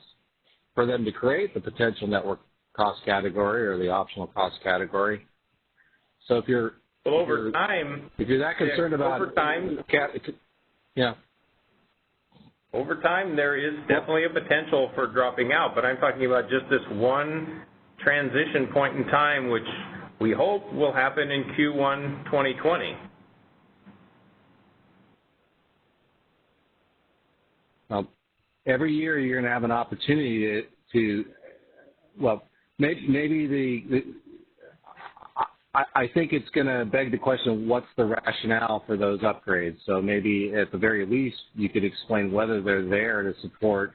[SPEAKER 11] for them to create the potential network cost category or the optional cost category. So if you're
[SPEAKER 6] over time,
[SPEAKER 11] if you're that concerned about
[SPEAKER 6] over time,
[SPEAKER 11] yeah.
[SPEAKER 6] Over time, there is definitely a potential for dropping out, but I'm talking about just this one transition point in time, which we hope will happen in Q1 2020.
[SPEAKER 11] Well, every year you're going to have an opportunity to well, maybe I think it's going to beg the question, what's the rationale for those upgrades? So maybe at the very least, you could explain whether they're there to support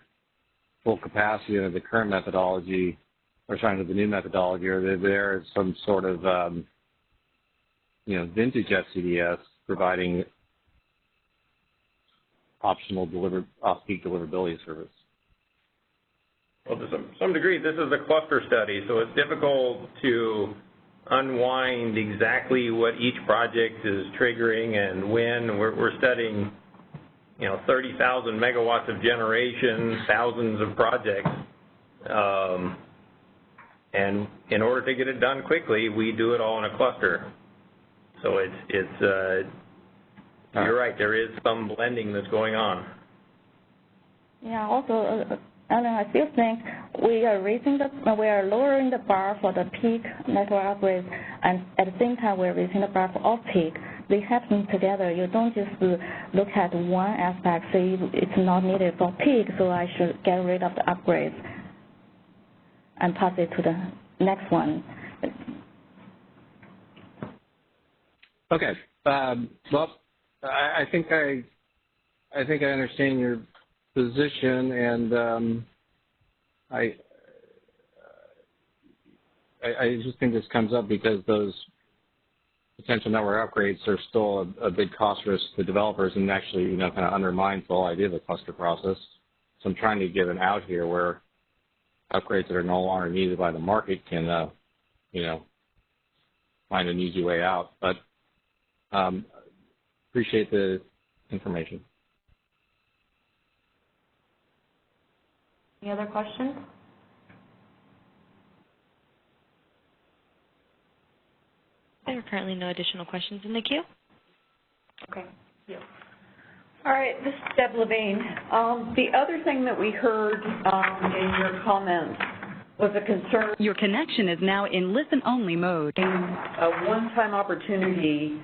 [SPEAKER 11] full capacity under the current methodology, or trying to the new methodology, or they're there as some sort of, vintage FCDS providing optional off-peak deliverability service.
[SPEAKER 6] Well, to some degree, this is a cluster study, so it's difficult to unwind exactly what each project is triggering and when. We're studying, 30,000 megawatts of generation, thousands of projects, and in order to get it done quickly, we do it all in a cluster. So you're right, there is some blending that's going on.
[SPEAKER 2] Yeah, also, Alan, I still think we are lowering the bar for the peak network upgrades, and at the same time we're raising the bar for off-peak. they happen together. You don't just look at one aspect, say it's not needed for peak, so I should get rid of the upgrades and pass it to the next one.
[SPEAKER 11] Okay. Well, I think I understand your position, and I just think this comes up because those potential network upgrades are still a big cost risk to developers, and actually, kind of undermines the whole idea of the cluster process. So I'm trying to give an out here where upgrades that are no longer needed by the market can, find an easy way out. But appreciate the information.
[SPEAKER 1] Any other questions?
[SPEAKER 12] There are currently no additional questions in the queue.
[SPEAKER 1] Okay. Yeah.
[SPEAKER 9] All right, this is Deb Levine. The other thing that we heard in your comments was a concern.
[SPEAKER 13] Your connection is now in listen-only mode.
[SPEAKER 9] A one-time opportunity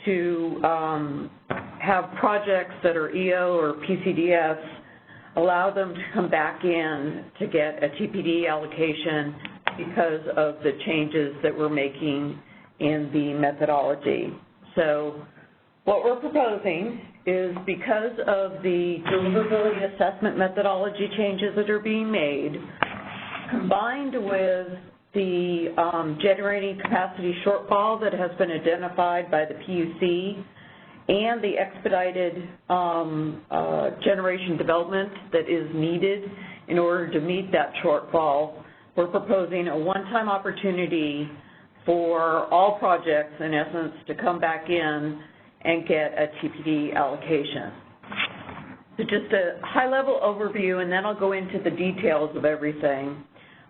[SPEAKER 9] to have projects that are EO or PCDS, allow them to come back in to get a TPD allocation because of the changes that we're making in the methodology. So what we're proposing is, because of the deliverability assessment methodology changes that are being made, combined with the generating capacity shortfall that has been identified by the PUC and the expedited generation development that is needed in order to meet that shortfall, we're proposing a one-time opportunity for all projects, in essence, to come back in and get a TPD allocation. So just a high-level overview, and then I'll go into the details of everything.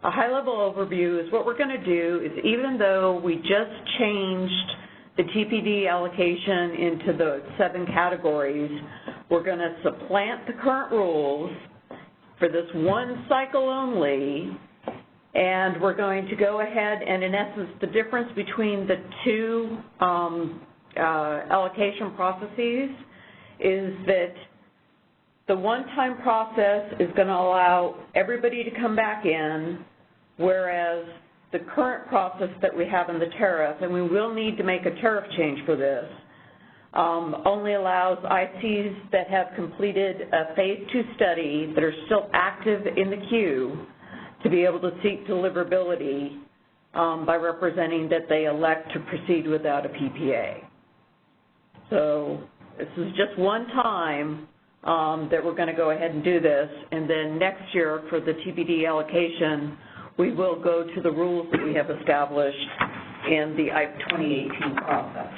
[SPEAKER 9] A high-level overview is what we're going to do is, even though we just changed the TPD allocation into the 7 categories, we're going to supplant the current rules for this one cycle only, and we're going to go ahead and, in essence, the difference between the 2 allocation processes is that the one-time process is going to allow everybody to come back in, whereas the current process that we have in the tariff, and we will need to make a tariff change for this, only allows ICs that have completed a Phase 2 study that are still active in the queue to be able to seek deliverability by representing that they elect to proceed without a PPA. So this is just one time that we're going to go ahead and do this, and then next year for the TPD allocation, we will go to the rules that we have established in the IPE 2018 process.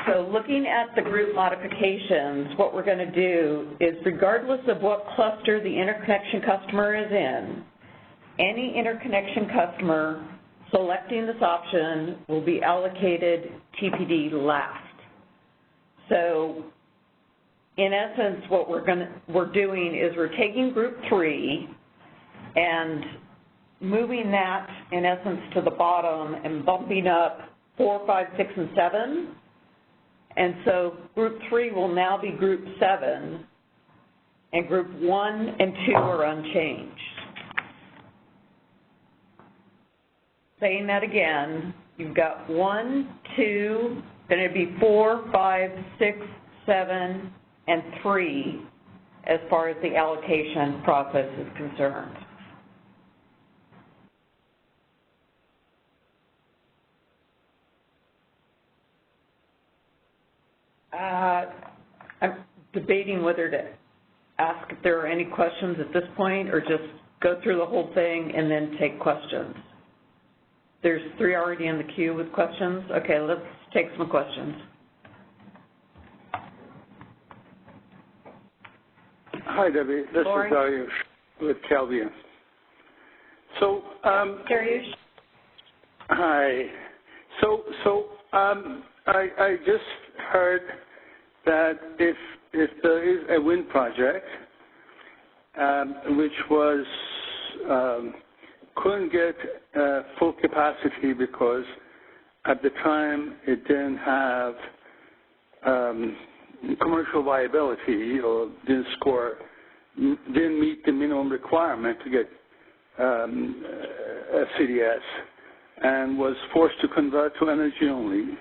[SPEAKER 9] So looking at the group modifications, what we're going to do is, regardless of what cluster the interconnection customer is in, any interconnection customer selecting this option will be allocated TPD last. So in essence, what we're doing is we're taking group 3 and moving that, in essence, to the bottom and bumping up 4, 5, 6, and 7. And so group 3 will now be group 7, and group 1 and 2 are unchanged. Saying that again, you've got 1, 2, then it'd be 4, 5, 6, 7, and 3 as far as the allocation process is concerned. I'm debating whether to ask if there are any questions at this point or just go through the whole thing and then take questions. There's 3 already in the queue with questions. Okay, let's take some questions.
[SPEAKER 10] Hi, Debbie. This
[SPEAKER 9] Lauren.
[SPEAKER 10] is Dariush with Calvian. So,
[SPEAKER 9] Dariush?
[SPEAKER 10] Hi. So I just heard that if there is a wind project which was couldn't get full capacity because at the time it didn't have commercial viability or didn't meet the minimum requirement to get FCDS and was forced to convert to energy only,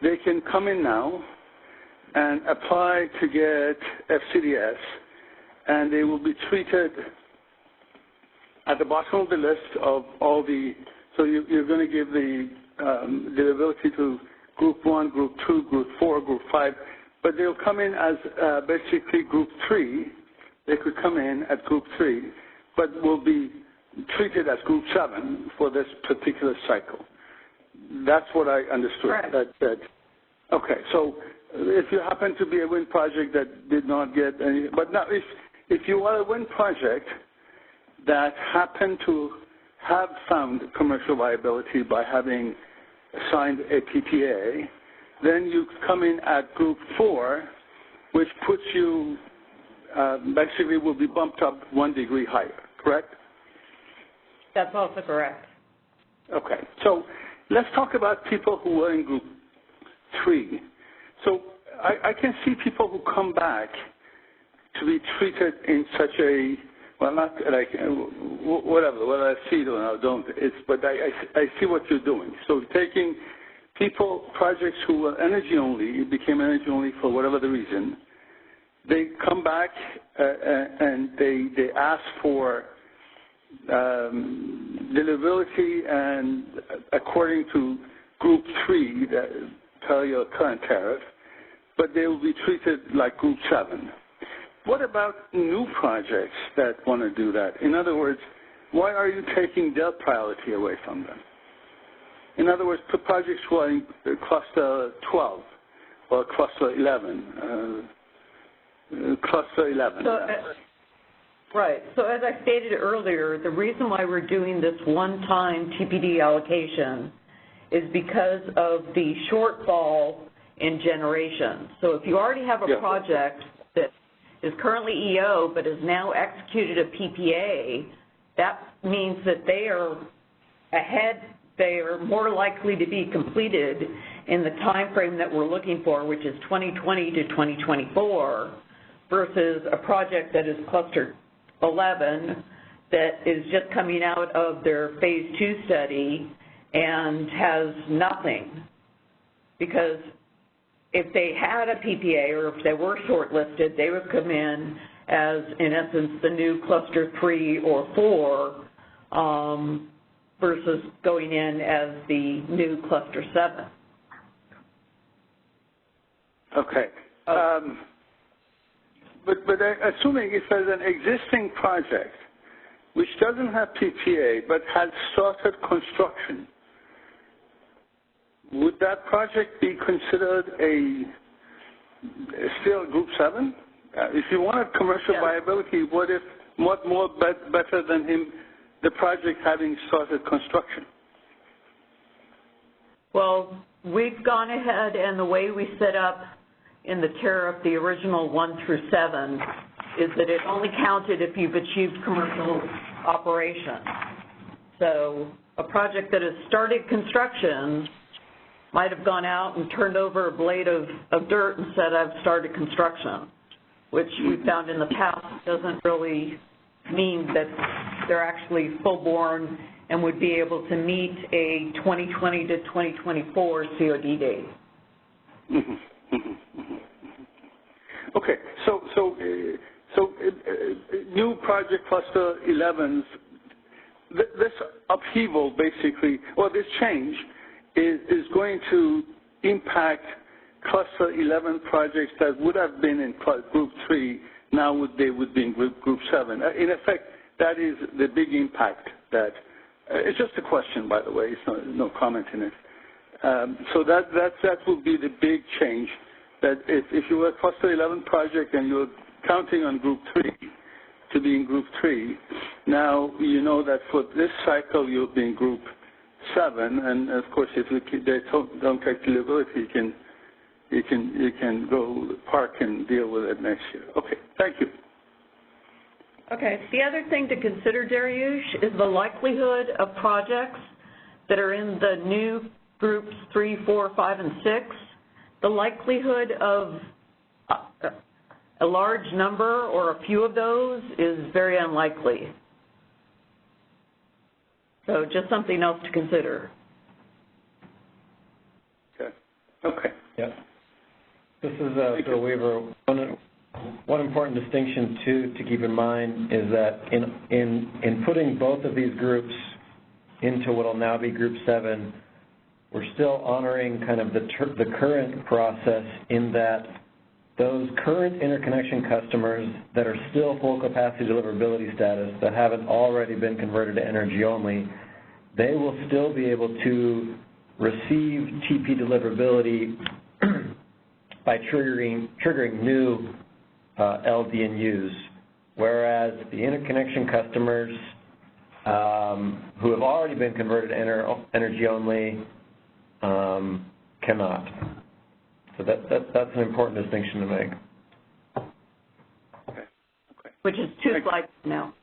[SPEAKER 10] they can come in now and apply to get FCDS, and they will be treated at the bottom of the list of all the, so you're going to give the deliverability to Group 1, Group 2, Group 4, Group 5, but they'll come in as basically Group 3. They could come in at Group 3, but will be treated as Group 7 for this particular cycle. That's what I understood.
[SPEAKER 9] Right.
[SPEAKER 10] Okay, so if you happen to be a wind project that did not get any, but now if you are a wind project that happened to have found commercial viability by having signed a PPA, then you come in at Group 4, which puts you basically will be bumped up 1 degree higher, correct?
[SPEAKER 9] That's also correct.
[SPEAKER 10] Okay, so let's talk about people who are in Group 3. So I can see people who come back to be treated in such a, well, not like, whatever, whether I see it or don't, but I see what you're doing. So taking people, projects who were energy only, became energy only for whatever the reason, they come back and they ask for deliverability, and according to Group 3, that tell your current tariff, but they will be treated like Group 7. What about new projects that want to do that? In other words, why are you taking their priority away from them? In other words, the projects who are in Cluster 12 or Cluster 11, Cluster 11.
[SPEAKER 9] Right. So as I stated earlier, the reason why we're doing this one-time TPD allocation is because of the shortfall in generation. So if you already have a project that is currently EO but has now executed a PPA, that means that they are ahead, they are more likely to be completed in the time frame that we're looking for, which is 2020 to 2024, versus a project that is Cluster 11 that is just coming out of their Phase 2 study and has nothing. Because if they had a PPA or if they were shortlisted, they would come in as, in essence, the new Cluster 3 or 4 versus going in as the new Cluster 7.
[SPEAKER 10] Okay. But assuming if there's an existing project which doesn't have PPA but has started construction, would that project be considered still Group 7? If you wanted commercial viability, what more better than the project having started construction?
[SPEAKER 9] Well, we've gone ahead, and the way we set up in the tariff, the original 1 through 7, is that it only counted if you've achieved commercial operation. So a project that has started construction might have gone out and turned over a blade of dirt and said, I've started construction, which we found in the past doesn't really mean that they're actually full-born and would be able to meet a 2020 to 2024 COD date.
[SPEAKER 10] Okay, so new project Cluster 11s, this upheaval basically, or this change is going to impact Cluster 11 projects that would have been in Group 3, now they would be in Group 7. In effect, that is the big impact that, it's just a question, by the way, it's no comment in it. So that would be the big change, that if you were a Cluster 11 project and you're counting on Group 3 to be in Group 3, now you know that for this cycle you'll be in Group 7, and of course if they don't take deliverability, you can go park and deal with it next year. Okay, thank you.
[SPEAKER 9] Okay, the other thing to consider, Dariush, is the likelihood of projects that are in the new groups 3, 4, 5, and 6, the likelihood of a large number or a few of those is very unlikely. So just something else to consider.
[SPEAKER 10] Okay.
[SPEAKER 3] Yep. This is Bill Weaver. One important distinction to keep in mind is that in putting both of these groups into what will now be Group 7, we're still honoring kind of the current process in that those current interconnection customers that are still full capacity deliverability status that haven't already been converted to energy only, they will still be able to receive TP deliverability by triggering new LDNUs, whereas the interconnection customers who have already been converted to energy only cannot. So that's an important distinction to make.
[SPEAKER 10] Okay.
[SPEAKER 9] Which is 2 slides now.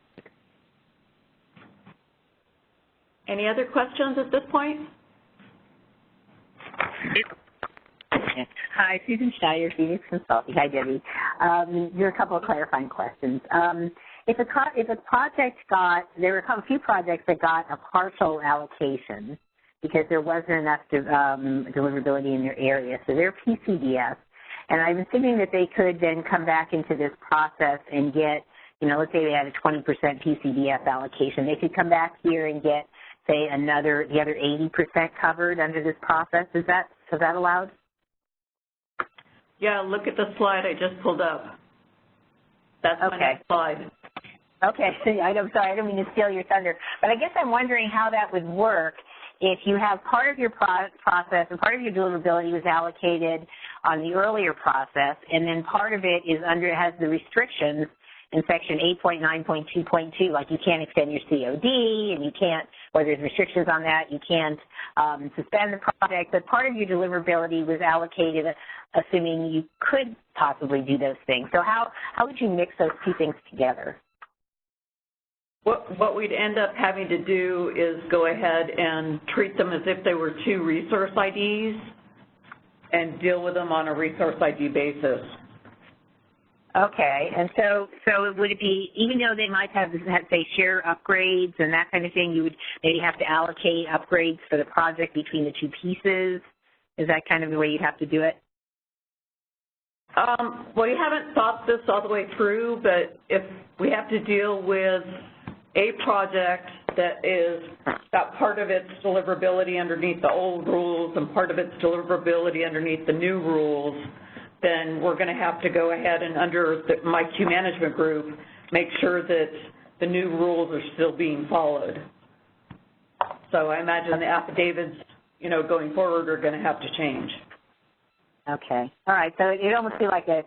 [SPEAKER 9] Any other questions at this point?
[SPEAKER 4] Hi, Susan Steyer, Phoenix Consulting. Hi, Debbie. There are a couple of clarifying questions. If a project there were a few projects that got a partial allocation because there wasn't enough deliverability in their area, so they're PCDS. And I'm assuming that they could then come back into this process and get, let's say they had a 20% PCDS allocation. They could come back here and get, say, the other 80% covered under this process. Is that allowed?
[SPEAKER 9] Yeah, look at the slide I just pulled up. That's my next slide.
[SPEAKER 4] Okay, I'm sorry, I don't mean to steal your thunder, but I guess I'm wondering how that would work if you have part of your process and part of your deliverability was allocated on the earlier process, and then part of it has the restrictions in section 8.9.2.2, like you can't extend your COD, and you can't, or there's restrictions on that, you can't suspend the project, but part of your deliverability was allocated assuming you could possibly do those things. So how would you mix those two things together?
[SPEAKER 9] What we'd end up having to do is go ahead and treat them as if they were 2 resource IDs and deal with them on a resource ID basis.
[SPEAKER 4] Okay, and so would it be, even though they might have say, share upgrades and that kind of thing, you would maybe have to allocate upgrades for the project between the 2 pieces? Is that kind of the way you'd have to do it?
[SPEAKER 9] Well, you haven't thought this all the way through, but if we have to deal with a project that is got part of its deliverability underneath the old rules and part of its deliverability underneath the new rules, then we're going to have to go ahead and under my queue management group, make sure that the new rules are still being followed. So I imagine the affidavits, going forward are going to have to change.
[SPEAKER 4] Okay. All right. So it almost feels like a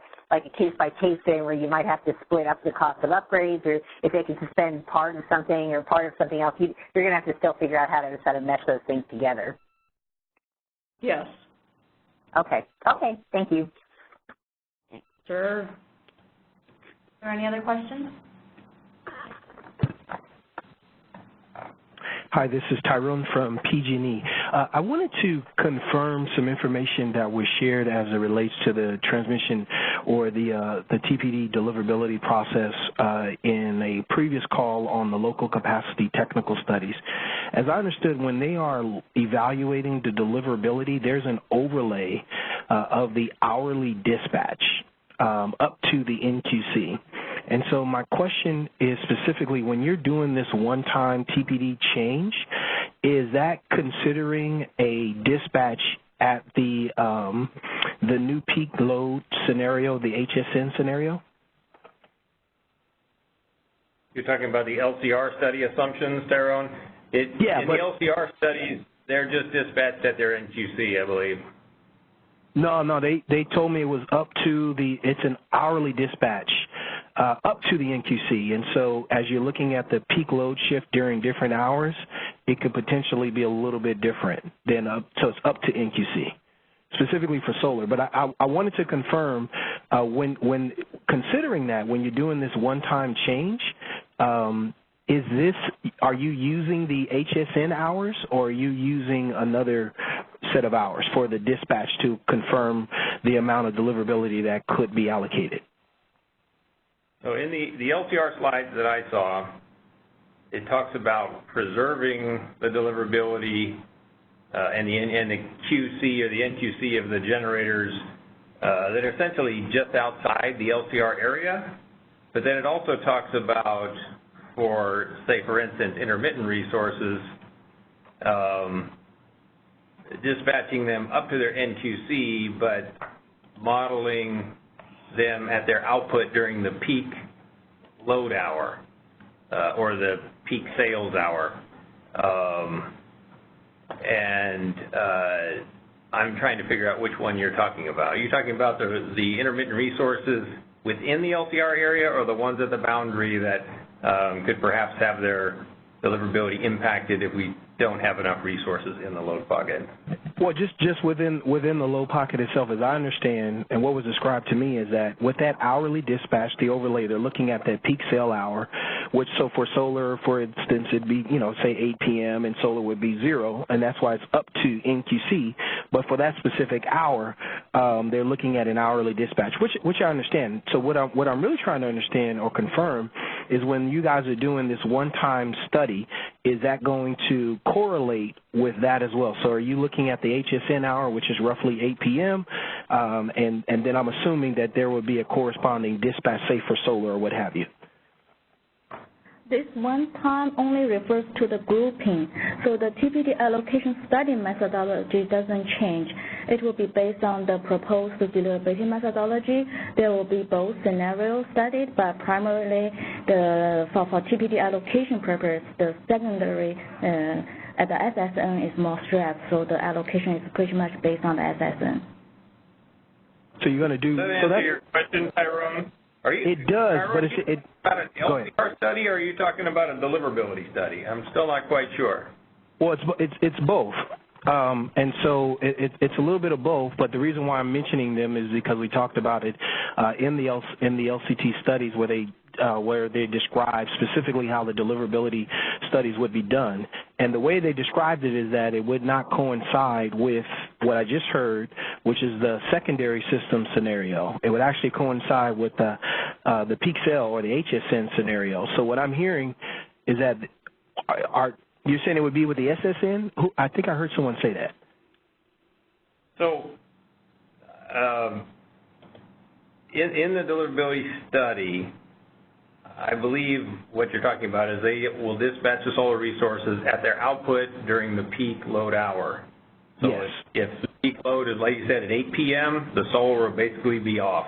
[SPEAKER 4] case-by-case thing where you might have to split up the cost of upgrades, or if they can suspend part of something or part of something else, you're going to have to still figure out how to mesh those things together.
[SPEAKER 9] Yes.
[SPEAKER 4] Okay. Okay. Thank you.
[SPEAKER 9] Sure.
[SPEAKER 1] Are there any other questions?
[SPEAKER 7] Hi, this is Tyrone from PG&E. I wanted to confirm some information that was shared as it relates to the transmission or the TPD deliverability process in a previous call on the local capacity technical studies. As I understood, when they are evaluating the deliverability, there's an overlay of the hourly dispatch up to the NQC. And so my question is specifically, when you're doing this one-time TPD change, is that considering a dispatch at the new peak load scenario, the HSN scenario?
[SPEAKER 6] You're talking about the LCR study assumptions, Tyrone? In the LCR studies, they're just dispatched at their NQC, I believe.
[SPEAKER 7] No, they told me it was up to it's an hourly dispatch up to the NQC. And so as you're looking at the peak load shift during different hours, it could potentially be a little bit different than so it's up to NQC, specifically for solar. But I wanted to confirm when considering that, when you're doing this one-time change, are you using the HSN hours, or are you using another set of hours for the dispatch to confirm the amount of deliverability that could be allocated?
[SPEAKER 6] So in the LTR slides that I saw, it talks about preserving the deliverability and the QC or the NQC of the generators that are essentially just outside the LTR area. But then it also talks about, for, say, for instance, intermittent resources, dispatching them up to their NQC, but modeling them at their output during the peak load hour or the peak sales hour. I'm trying to figure out which one you're talking about. Are you talking about the intermittent resources within the LTR area, or the ones at the boundary that could perhaps have their deliverability impacted if we don't have enough resources in the load pocket?
[SPEAKER 7] Well, just within the load pocket itself, as I understand, and what was described to me is that with that hourly dispatch, the overlay, they're looking at that peak sale hour, which, so for solar, for instance, it'd be, say 8 p.m. and solar would be 0, and that's why it's up to NQC. But for that specific hour, they're looking at an hourly dispatch, which I understand. So what I'm really trying to understand or confirm is, when you guys are doing this one-time study, is that going to correlate with that as well? So are you looking at the HSN hour, which is roughly 8 p.m., and then I'm assuming that there would be a corresponding dispatch, say, for solar or what have you?
[SPEAKER 2] This one time only refers to the grouping. So the TPD allocation study methodology doesn't change. It will be based on the proposed deliverability methodology. There will be both scenarios studied, but primarily for TPD allocation purpose, the secondary at the SSN is more stretched, so the allocation is pretty much based on the SSN.
[SPEAKER 7] So you're going to do...
[SPEAKER 6] Does that answer your question, Tyrone?
[SPEAKER 7] It does, but it's
[SPEAKER 6] about an LTR study, or are you talking about a deliverability study? I'm still not quite sure.
[SPEAKER 7] Well, it's both. And so it's a little bit of both, but the reason why I'm mentioning them is because we talked about it in the LCT studies where they describe specifically how the deliverability studies would be done. And the way they described it is that it would not coincide with what I just heard, which is the secondary system scenario. It would actually coincide with the peak sale or the HSN scenario. So what I'm hearing is that you're saying it would be with the SSN? I think I heard someone say that.
[SPEAKER 6] So in the deliverability study, I believe what you're talking about is they will dispatch the solar resources at their output during the peak load hour. So
[SPEAKER 7] yes.
[SPEAKER 6] If the peak load is, like you said, at 8 p.m., the solar will basically be off.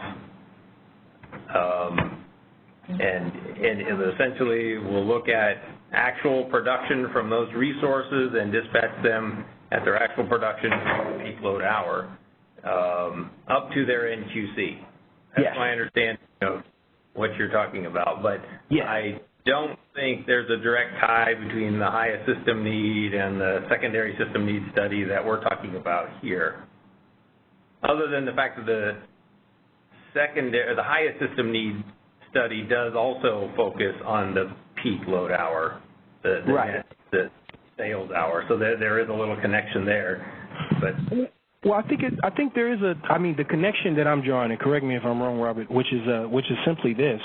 [SPEAKER 6] And essentially we'll look at actual production from those resources and dispatch them at their actual production during the peak load hour up to their NQC. That's my understanding of what you're talking about. But I don't think there's a direct tie between the highest system need and the secondary system need study that we're talking about here, other than the fact that the highest system need study does also focus on the peak load hour, the sales hour. So there is a little connection there. But
[SPEAKER 7] well, I think there is the connection that I'm drawing, and correct me if I'm wrong, Robert, which is simply this,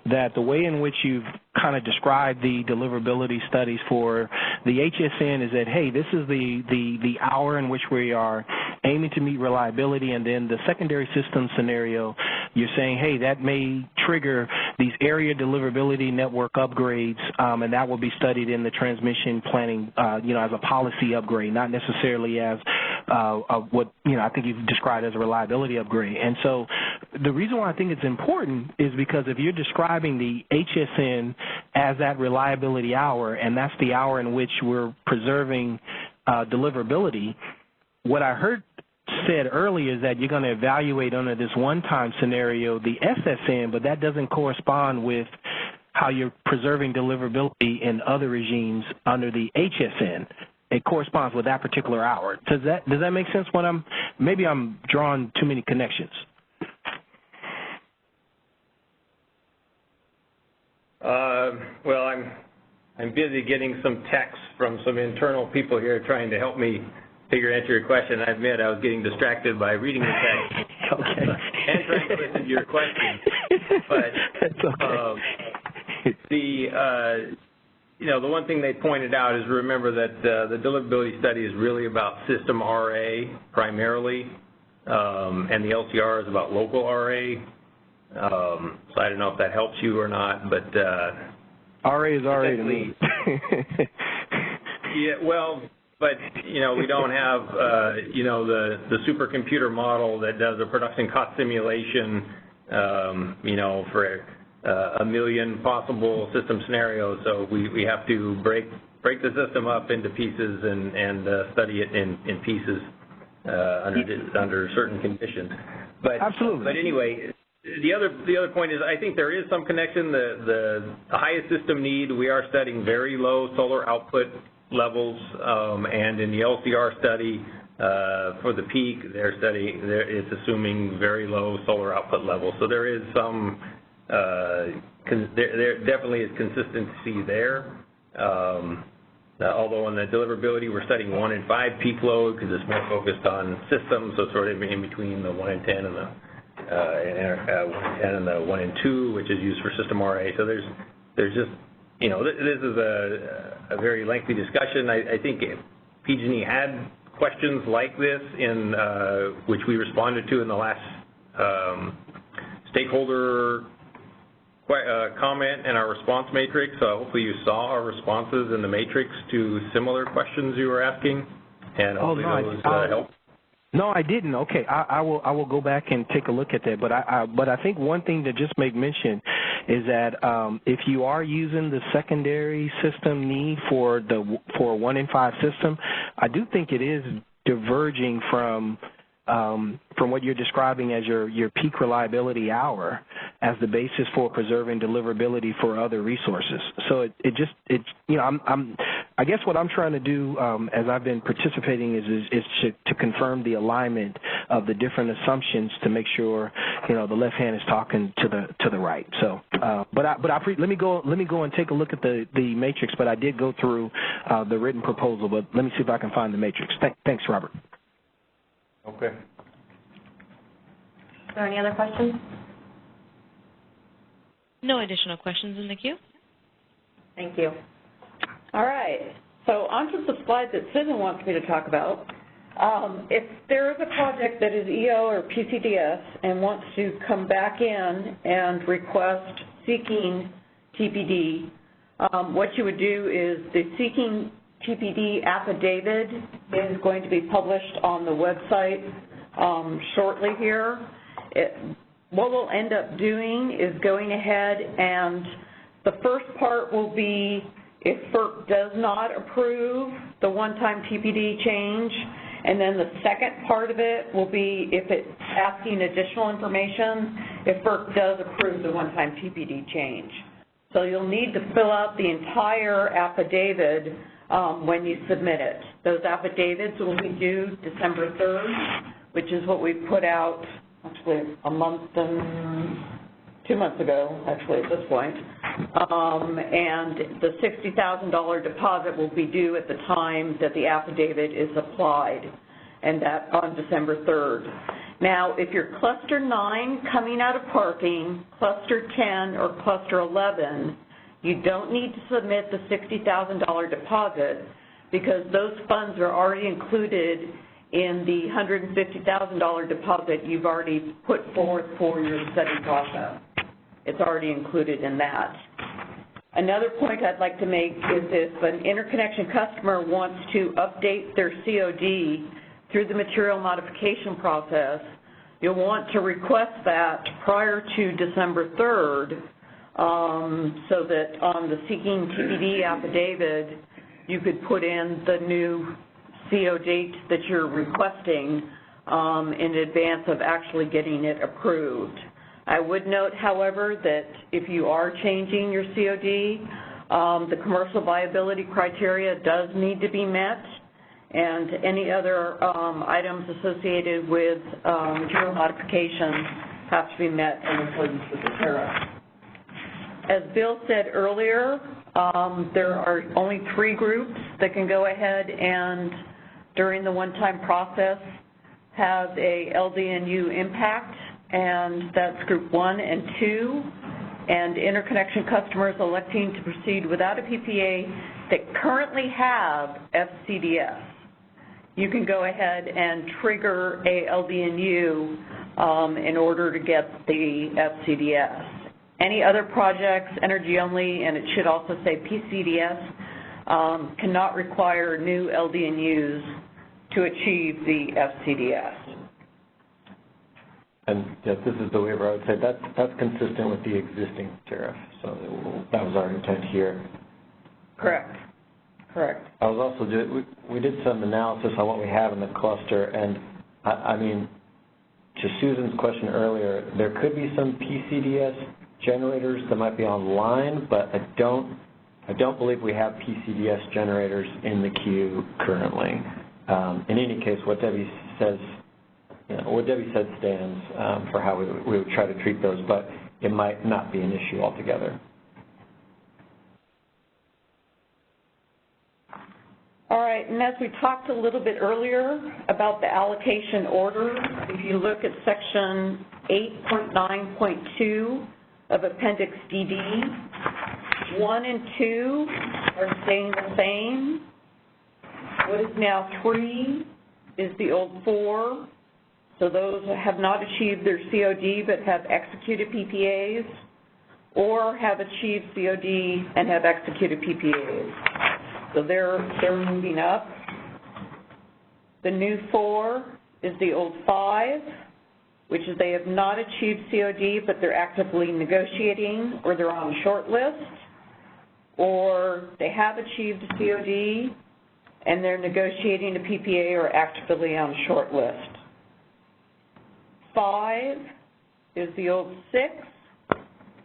[SPEAKER 7] that the way in which you've kind of described the deliverability studies for the HSN is that, hey, this is the hour in which we are aiming to meet reliability, and then the secondary system scenario, you're saying, hey, that may trigger these area deliverability network upgrades, and that will be studied in the transmission planning, as a policy upgrade, not necessarily as what I think you've described as a reliability upgrade. And so the reason why I think it's important is because if you're describing the HSN as that reliability hour, and that's the hour in which we're preserving deliverability, what I heard said earlier is that you're going to evaluate under this one-time scenario the SSN, but that doesn't correspond with how you're preserving deliverability in other regimes under the HSN. It corresponds with that particular hour. Does that make sense? Maybe I'm drawing too many connections.
[SPEAKER 6] Well, I'm busy getting some texts from some internal people here trying to help me figure out your question. I admit I was getting distracted by reading the text
[SPEAKER 7] okay.
[SPEAKER 6] and trying to listen to your question. But
[SPEAKER 7] it's okay.
[SPEAKER 6] The one thing they pointed out is remember that the deliverability study is really about system RA primarily, and the LCR is about local RA. So I don't know if that helps you or not, but
[SPEAKER 7] RA is RA to me.
[SPEAKER 6] Yeah, well, but we don't have the supercomputer model that does a production cost simulation, for a million possible system scenarios. So we have to break the system up into pieces and study it in pieces under certain conditions. But
[SPEAKER 7] absolutely.
[SPEAKER 6] But anyway. The other point is I think there is some connection. The highest system need, we are studying very low solar output levels, and in the LCR study for the peak, it's assuming very low solar output levels. So there is some, there definitely is consistency there. Although in the deliverability, we're studying 1 in 5 peak load because it's more focused on systems, so sort of in between the 1 in 10 and the 1 in the 1 in 2, which is used for system RA. So there's just, this is a very lengthy discussion. I think PG&E had questions like this in which we responded to in the last stakeholder comment in our response matrix. So hopefully you saw our responses in the matrix to similar questions you were asking, and hopefully those help.
[SPEAKER 7] No, I didn't. Okay, I will go back and take a look at that. But I think one thing to just make mention is that if you are using the secondary system need for a 1 in 5 system, I do think it is diverging from what you're describing as your peak reliability hour as the basis for preserving deliverability for other resources. So I guess what I'm trying to do as I've been participating is to confirm the alignment of the different assumptions to make sure the left hand is talking to the right. So, let me go and take a look at the matrix. But I did go through the written proposal. But let me see if I can find the matrix. Thanks, Robert.
[SPEAKER 6] Okay.
[SPEAKER 1] Are there any other questions?
[SPEAKER 12] No additional questions in the queue.
[SPEAKER 9] Thank you. All right. So on to the slide that Susan wants me to talk about. If there is a project that is EO or PCDS and wants to come back in and request seeking TPD, what you would do is the seeking TPD affidavit is going to be published on the website shortly here. What we'll end up doing is going ahead, and the first part will be if FERC does not approve the one-time TPD change, and then the second part of it will be if it's asking additional information, if FERC does approve the one-time TPD change. So you'll need to fill out the entire affidavit when you submit it. Those affidavits will be due December 3rd, which is what we put out actually a month and 2 months ago, actually, at this point. And the $60,000 deposit will be due at the time that the affidavit is applied, and that on December 3rd. Now, if you're Cluster 9 coming out of parking, Cluster 10, or Cluster 11, you don't need to submit the $60,000 deposit because those funds are already included in the $150,000 deposit you've already put forth for your study process. It's already included in that. Another point I'd like to make is if an interconnection customer wants to update their COD through the material modification process, you'll want to request that prior to December 3rd so that on the seeking TPD affidavit, you could put in the new CO date that you're requesting in advance of actually getting it approved. I would note, however, that if you are changing your COD, the commercial viability criteria does need to be met, and any other items associated with material modification have to be met in accordance with the tariff. As Bill said earlier, there are only 3 groups that can go ahead and during the one-time process have a LDNU impact, and that's group 1 and 2, and interconnection customers electing to proceed without a PPA that currently have FCDS. You can go ahead and trigger a LDNU in order to get the FCDS. Any other projects, energy only, and it should also say PCDS, cannot require new LDNUs to achieve the FCDS.
[SPEAKER 3] And yes, this is the waiver. I would say that's consistent with the existing tariff. So that was our intent here.
[SPEAKER 9] Correct. Correct.
[SPEAKER 3] I was also we did some analysis on what we have in the cluster, and I mean, to Susan's question earlier, there could be some PCDS generators that might be online, but I don't believe we have PCDS generators in the queue currently. In any case, what Debbie says, what Debbie said stands for how we would try to treat those, but it might not be an issue altogether.
[SPEAKER 9] All right, and as we talked a little bit earlier about the allocation order, if you look at section 8.9.2 of Appendix DD, 1 and 2 are staying the same. What is now 3 is the old 4. So those have not achieved their COD but have executed PPAs, or have achieved COD and have executed PPAs. So they're moving up. The new 4 is the old 5, which is they have not achieved COD, but they're actively negotiating, or they're on a short list, or they have achieved a COD and they're negotiating a PPA or actively on a short list. 5 is the old 6,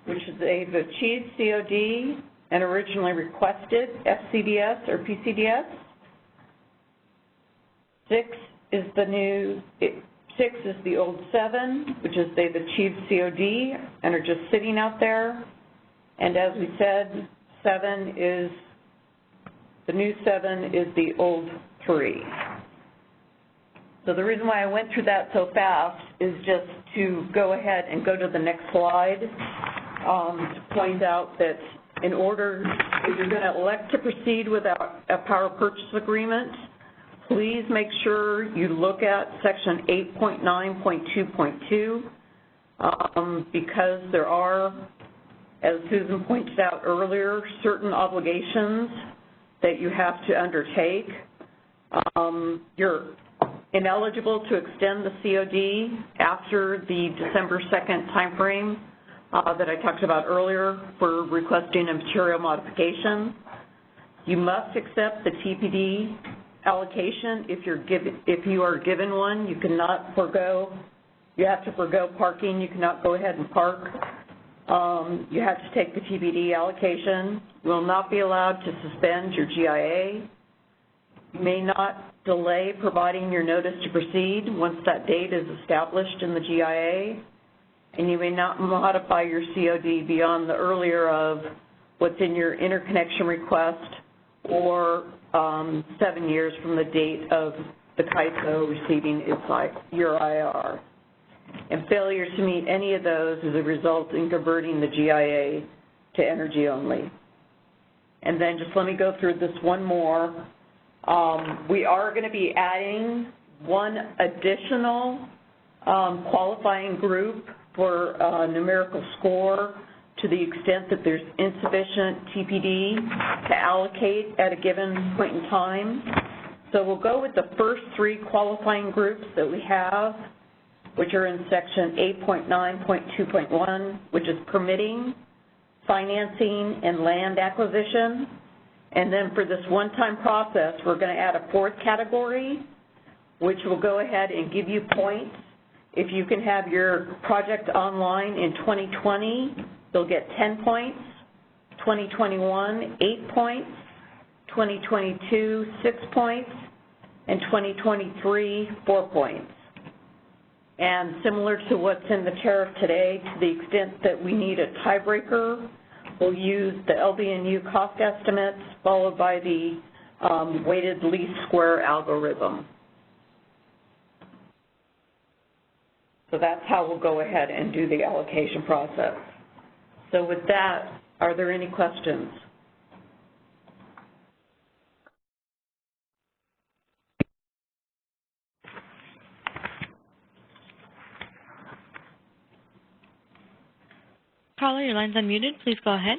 [SPEAKER 9] which is they've achieved COD and originally requested FCDS or PCDS. 6 is the old 7, which is they've achieved COD and are just sitting out there. And as we said, the new 7 is the old 3. So the reason why I went through that so fast is just to go ahead and go to the next slide to point out that in order, if you're going to elect to proceed with a power purchase agreement, please make sure you look at section 8.9.2.2 because there are, as Susan pointed out earlier, certain obligations that you have to undertake. You're ineligible to extend the COD after the December 2nd timeframe that I talked about earlier for requesting a material modification. You must accept the TPD allocation if you are given one. You cannot forego. You have to forego parking. You cannot go ahead and park. You have to take the TPD allocation. You will not be allowed to suspend your GIA. You may not delay providing your notice to proceed once that date is established in the GIA, and you may not modify your COD beyond the earlier of what's in your interconnection request or 7 years from the date of the CAISO receiving your IR. And failure to meet any of those is a result in converting the GIA to energy only. And then just let me go through this one more. We are going to be adding one additional qualifying group for numerical score to the extent that there's insufficient TPD to allocate at a given point in time. So we'll go with the first 3 qualifying groups that we have, which are in section 8.9.2.1, which is permitting, financing, and land acquisition. And then for this one-time process, we're going to add a 4th category, which will go ahead and give you points. If you can have your project online in 2020, you'll get 10 points, 2021, 8 points, 2022, 6 points, and 2023, 4 points. And similar to what's in the tariff today, to the extent that we need a tiebreaker, we'll use the LDNU cost estimates followed by the weighted least square algorithm. So that's how we'll go ahead and do the allocation process. So with that, are there any questions?
[SPEAKER 12] Caller, your line's unmuted. Please go ahead.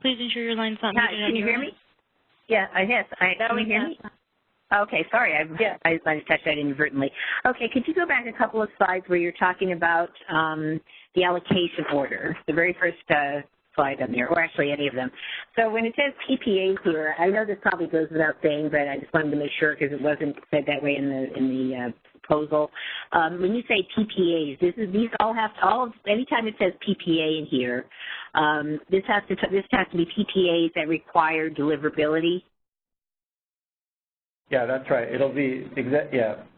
[SPEAKER 12] Please ensure your line's not muted.
[SPEAKER 4] Can you hear me? Yeah, yes. Can you hear me? Okay, sorry, I touched that inadvertently. Okay, could you go back a couple of slides where you're talking about the allocation order, the very first slide on there, or actually any of them. So when it says PPAs here, I know this probably goes without saying, but I just wanted to make sure because it wasn't said that way in the proposal. When you say PPAs, these all have to, anytime it says PPA in here, this has to be PPAs that require deliverability.
[SPEAKER 3] Yeah, that's right. It'll be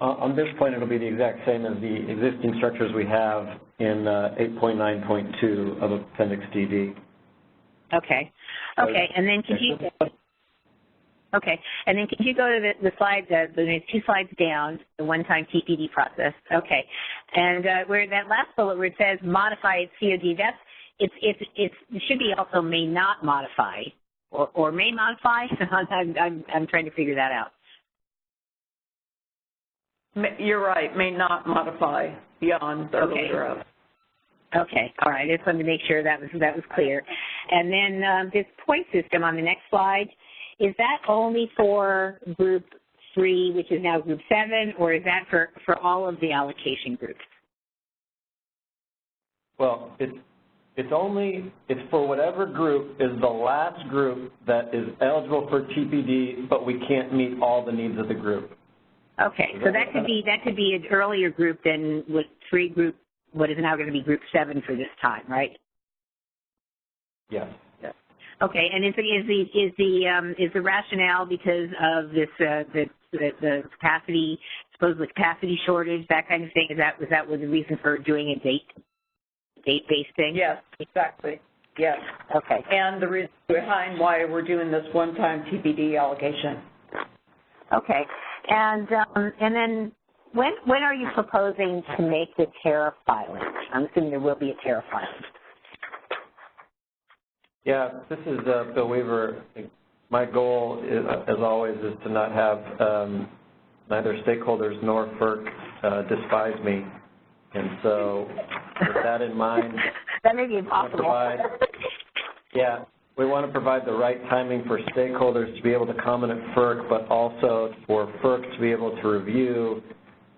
[SPEAKER 3] on this point, it'll be the exact same as the existing structures we have in 8.9.2 of Appendix DD.
[SPEAKER 4] Okay. Okay, and then could you go to the slide, the 2 slides down, the one-time TPD process. Okay, and where that last bullet where it says modify its COD, it should be also may not modify or may modify. I'm trying to figure that out.
[SPEAKER 9] You're right, may not modify beyond the earlier of.
[SPEAKER 4] Okay, all right, I just wanted to make sure that was clear. And then this point system on the next slide, is that only for group 3, which is now group 7, or is that for all of the allocation groups?
[SPEAKER 3] Well, it's for whatever group is the last group that is eligible for TPD, but we can't meet all the needs of the group.
[SPEAKER 4] Okay, so that could be an earlier group than with what is now going to be group 7 for this time, right?
[SPEAKER 3] Yes.
[SPEAKER 4] Yes. Okay, and is the rationale because of this the capacity, supposedly capacity shortage, that kind of thing? Was that the reason for doing a date-based thing?
[SPEAKER 9] Yes, exactly. Yes.
[SPEAKER 4] Okay.
[SPEAKER 9] And the reason behind why we're doing this one-time TPD allocation.
[SPEAKER 4] Okay. And then when are you proposing to make the tariff filing? I'm assuming there will be a tariff filing.
[SPEAKER 3] Yeah, this is Bill Weaver. My goal, as always, is to not have neither stakeholders nor FERC despise me. And so with that in mind,
[SPEAKER 4] that may be impossible.
[SPEAKER 3] We want to provide the right timing for stakeholders to be able to comment at FERC, but also for FERC to be able to review,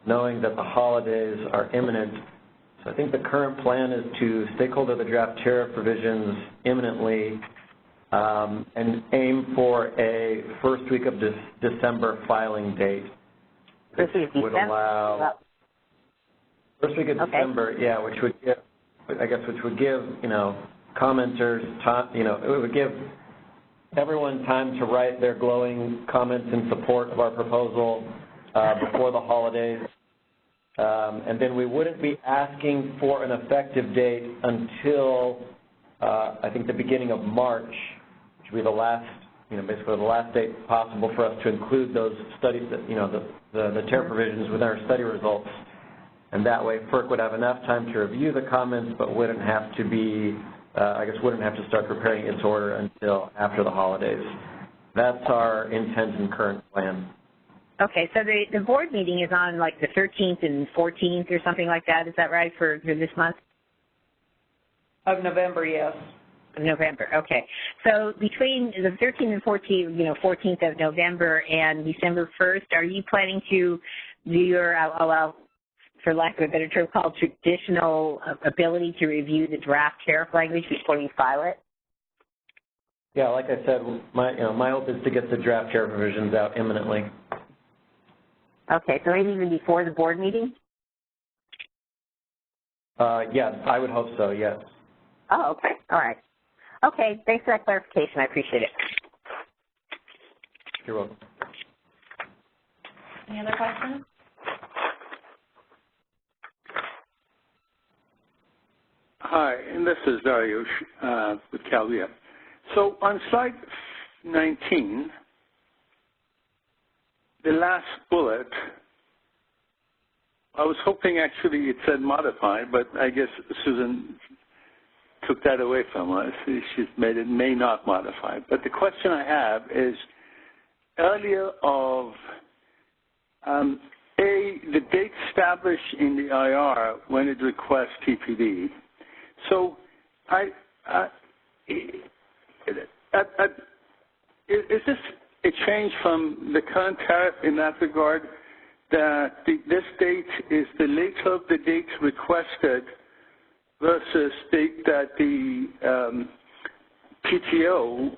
[SPEAKER 3] knowing that the holidays are imminent. So I think the current plan is to stakeholder the draft tariff provisions imminently and aim for a first week of December filing date.
[SPEAKER 4] First week of December?
[SPEAKER 3] First week of December, yeah, which would give, commenters, it would give everyone time to write their glowing comments in support of our proposal before the holidays. And then we wouldn't be asking for an effective date until, I think, the beginning of March, which would be the last, basically the last date possible for us to include those studies, the tariff provisions within our study results. And that way FERC would have enough time to review the comments, but wouldn't have to be, wouldn't have to start preparing its order until after the holidays. That's our intent and current plan.
[SPEAKER 4] Okay, so the board meeting is on like the 13th and 14th or something like that. Is that right for this month?
[SPEAKER 9] Of November, yes.
[SPEAKER 4] November, okay. So between the 13th and 14th, 14th of November and December 1st, are you planning to do your, for lack of a better term, called traditional ability to review the draft tariff language before you file it?
[SPEAKER 3] Yeah, like I said, my hope is to get the draft tariff provisions out imminently.
[SPEAKER 4] Okay, so maybe even before the board meeting?
[SPEAKER 3] Yes, I would hope so, yes.
[SPEAKER 4] Oh, okay, all right. Okay, thanks for that clarification. I appreciate it.
[SPEAKER 3] You're welcome.
[SPEAKER 1] Any other questions?
[SPEAKER 10] Hi, and this is Dariush with Calvia. So on slide 19, the last bullet, I was hoping actually it said modify, but I guess Susan took that away from us. She's made it may not modify. But the question I have is earlier of the date established in the IR when it requests TPD. So is this a change from the current tariff in that regard, that this date is the later of the date requested versus date that the PTO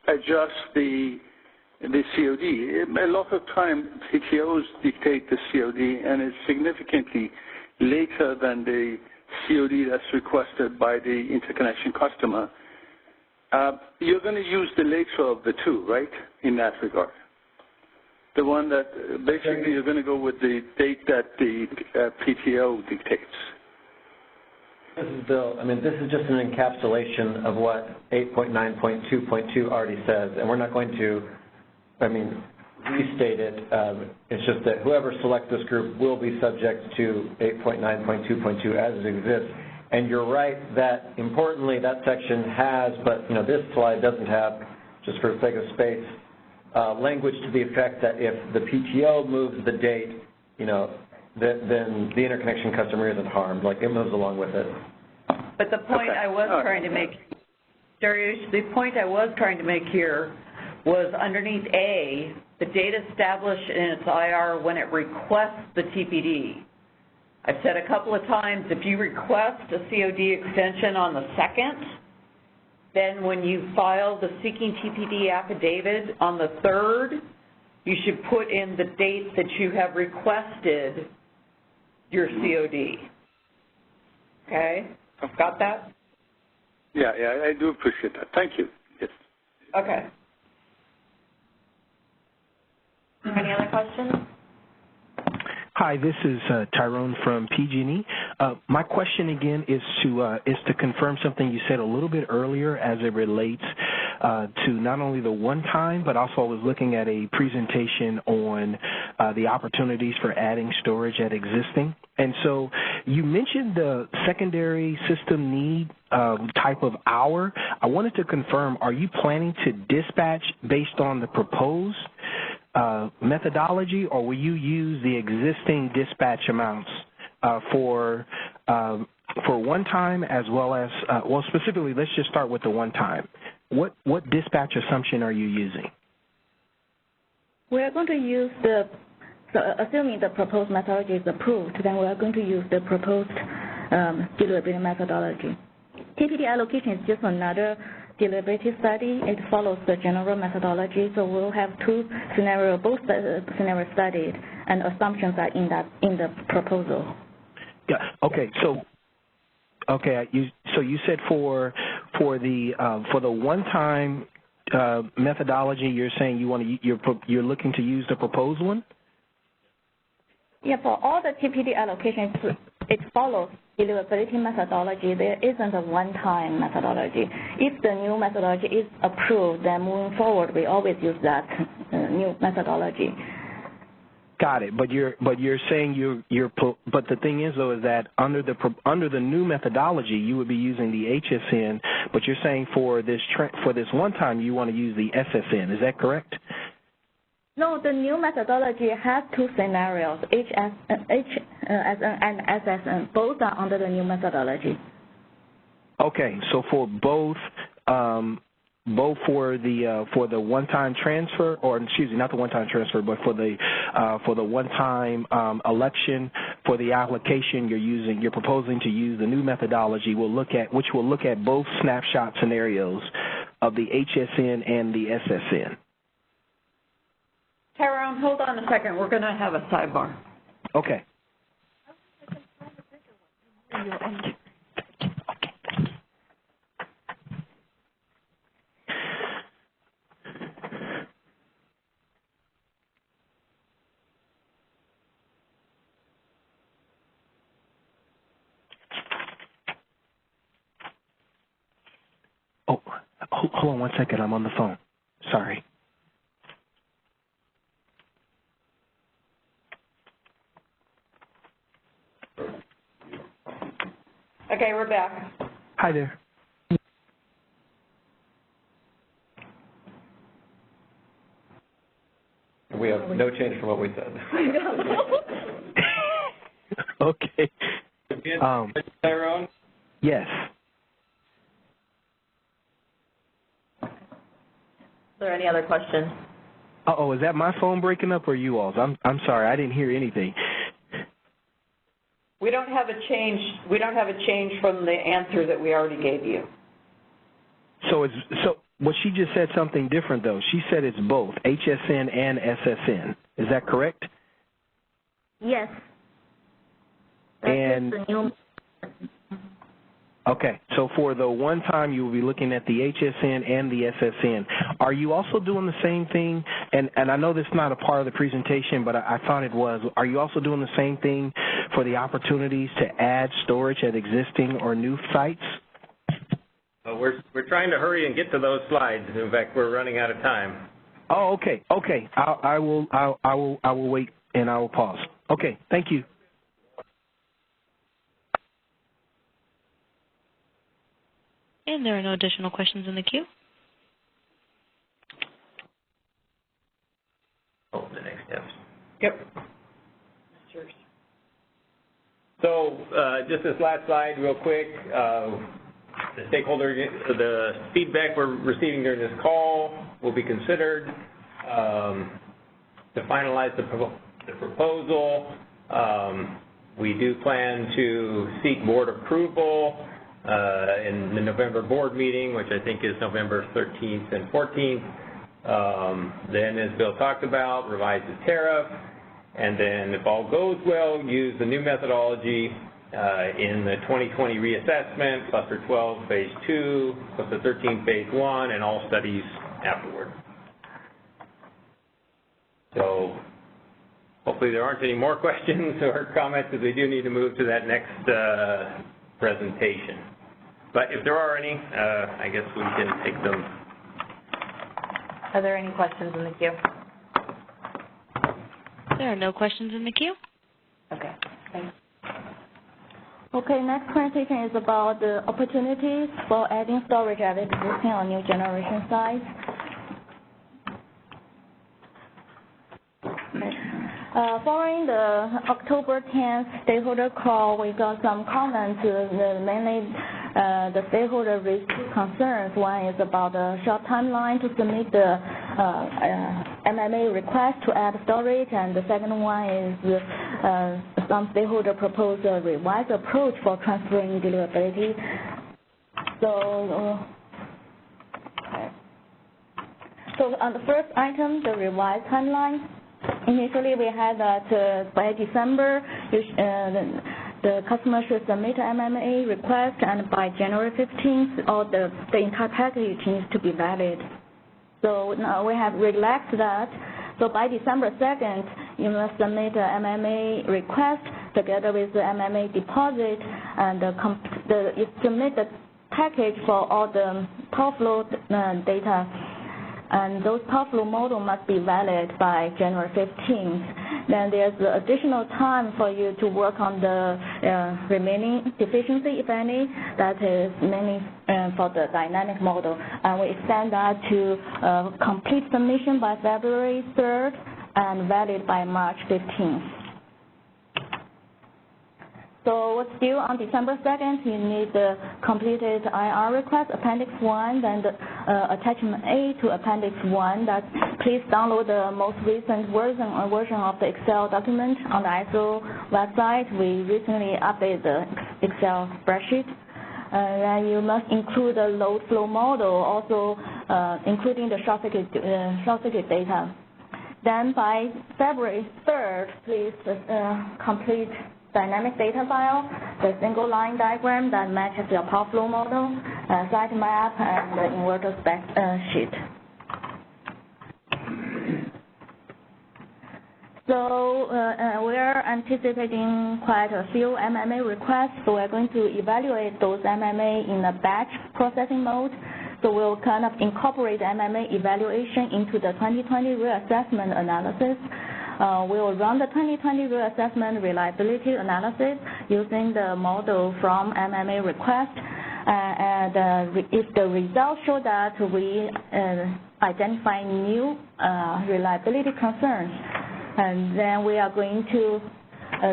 [SPEAKER 10] adjusts the COD? A lot of time PTOs dictate the COD, and it's significantly later than the COD that's requested by the interconnection customer. You're going to use the later of the two, right, in that regard? The one that basically you're going to go with the date that the PTO dictates.
[SPEAKER 3] This is Bill. I mean, this is just an encapsulation of what 8.9.2.2 already says, and we're not going to, restate it. It's just that whoever selects this group will be subject to 8.9.2.2 as it exists. And you're right that, importantly, that section has, but this slide doesn't have, just for the sake of space, language to the effect that if the PTO moves the date, then the interconnection customer isn't harmed. Like, it moves along with it.
[SPEAKER 9] But the point I was trying to make, Dariush, the point I was trying to make here was underneath A, the date established in its IR when it requests the TPD. I've said a couple of times, if you request a COD extension on the 2nd, then when you file the seeking TPD affidavit on the 3rd, you should put in the date that you have requested your COD. Okay? Got that?
[SPEAKER 10] Yeah, I do appreciate that. Thank you. Yes.
[SPEAKER 9] Okay.
[SPEAKER 1] Any other questions?
[SPEAKER 7] Hi, this is Tyrone from PG&E. My question again is to confirm something you said a little bit earlier as it relates to not only the one-time, but also I was looking at a presentation on the opportunities for adding storage at existing. And so you mentioned the secondary system need type of hour. I wanted to confirm, are you planning to dispatch based on the proposed methodology, or will you use the existing dispatch amounts for one time as well as, well, specifically, let's just start with the one time. What dispatch assumption are you using?
[SPEAKER 2] We are going to use assuming the proposed methodology is approved, then we are going to use the proposed deliverability methodology. TPD allocation is just another deliverability study. It follows the general methodology, so we'll have two scenarios, both scenarios studied, and assumptions are in the proposal.
[SPEAKER 7] Yeah. Okay. So you said for the one-time methodology, you're saying you're looking to use the proposed one?
[SPEAKER 2] Yeah. For all the TPD allocations, it follows deliverability methodology. There isn't a one-time methodology. If the new methodology is approved, then moving forward, we always use that new methodology.
[SPEAKER 7] Got it. But you're saying but the thing is though is that under the new methodology, you would be using the HSN, but you're saying for this one time you want to use the SSN. Is that correct?
[SPEAKER 2] No, the new methodology has two scenarios, HSN and SSN. Both are under the new methodology.
[SPEAKER 7] Okay, so for both for the one-time transfer, or excuse me, not the one-time transfer, but for the one-time election for the application you're proposing to use the new methodology, which will look at both snapshot scenarios of the HSN and the SSN.
[SPEAKER 9] Tyrone, hold on a second. We're going to have a sidebar.
[SPEAKER 7] Okay. hold on 1 second. I'm on the phone. Sorry.
[SPEAKER 9] Okay, we're back.
[SPEAKER 7] Hi there.
[SPEAKER 3] We have no change from what we said.
[SPEAKER 7] Okay.
[SPEAKER 6] Tyrone?
[SPEAKER 7] Yes.
[SPEAKER 1] Is there any other questions?
[SPEAKER 7] Uh-oh, is that my phone breaking up or you all's? I'm sorry, I didn't hear anything.
[SPEAKER 9] We don't have a change. We don't have a change from the answer that we already gave you.
[SPEAKER 7] So well, she just said something different though. She said it's both HSN and SSN. Is that correct?
[SPEAKER 2] Yes.
[SPEAKER 7] And okay, so for the one time you will be looking at the HSN and the SSN. Are you also doing the same thing? And I know this is not a part of the presentation, but I thought it was. Are you also doing the same thing for the opportunities to add storage at existing or new sites?
[SPEAKER 6] We're trying to hurry and get to those slides. In fact, we're running out of time.
[SPEAKER 7] Oh, okay. Okay. I will wait and I will pause. Okay. Thank you.
[SPEAKER 12] And there are no additional questions in the queue.
[SPEAKER 6] Oh, the next steps.
[SPEAKER 9] Yep.
[SPEAKER 6] So just this last slide real quick. The feedback we're receiving during this call will be considered to finalize the proposal. We do plan to seek board approval in the November board meeting, which I think is November 13th and 14th. Then, as Bill talked about, revise the tariff, and then if all goes well, use the new methodology in the 2020 reassessment, cluster 12 phase 2, cluster 13 phase 1, and all studies afterward. So hopefully there aren't any more questions or comments, because we do need to move to that next presentation. But if there are any, I guess we can take them.
[SPEAKER 1] Are there any questions in the queue?
[SPEAKER 12] There are no questions in the queue.
[SPEAKER 1] Okay, thanks.
[SPEAKER 2] Okay, next presentation is about the opportunities for adding storage at existing or new generation sites. Following the October 10th stakeholder call, we got some comments. Mainly, the stakeholder raised two concerns. One is about the short timeline to submit the MMA request to add storage, and the second one is some stakeholder proposed a revised approach for transferring deliverability. So on the first item, the revised timeline. Initially, we had that by December, the customer should submit an MMA request, and by January 15th, all the entire package needs to be valid. So now we have relaxed that. So by December 2nd, you must submit an MMA request together with the MMA deposit, and you submit the package for all the power flow data. And those power flow model must be valid by January 15th. Then there's additional time for you to work on the remaining deficiency, if any, that is mainly for the dynamic model. And we extend that to complete submission by February 3rd and valid by March 15th. So what's due on December 2nd, you need the completed IR request, Appendix 1, then the Attachment A to Appendix 1. That please download the most recent version of the Excel document on the ISO website. We recently updated the Excel spreadsheet. Then you must include the load flow model, also including the short circuit data. Then by February 3rd, please complete dynamic data file, the single line diagram that matches your power flow model, site map, and the inverter spec sheet. So we're anticipating quite a few MMA requests, so we're going to evaluate those MMA in a batch processing mode. So we'll kind of incorporate MMA evaluation into the 2020 reassessment analysis. We'll run the 2020 reassessment reliability analysis using the model from MMA request. If the results show that we identify new reliability concerns, and then we are going to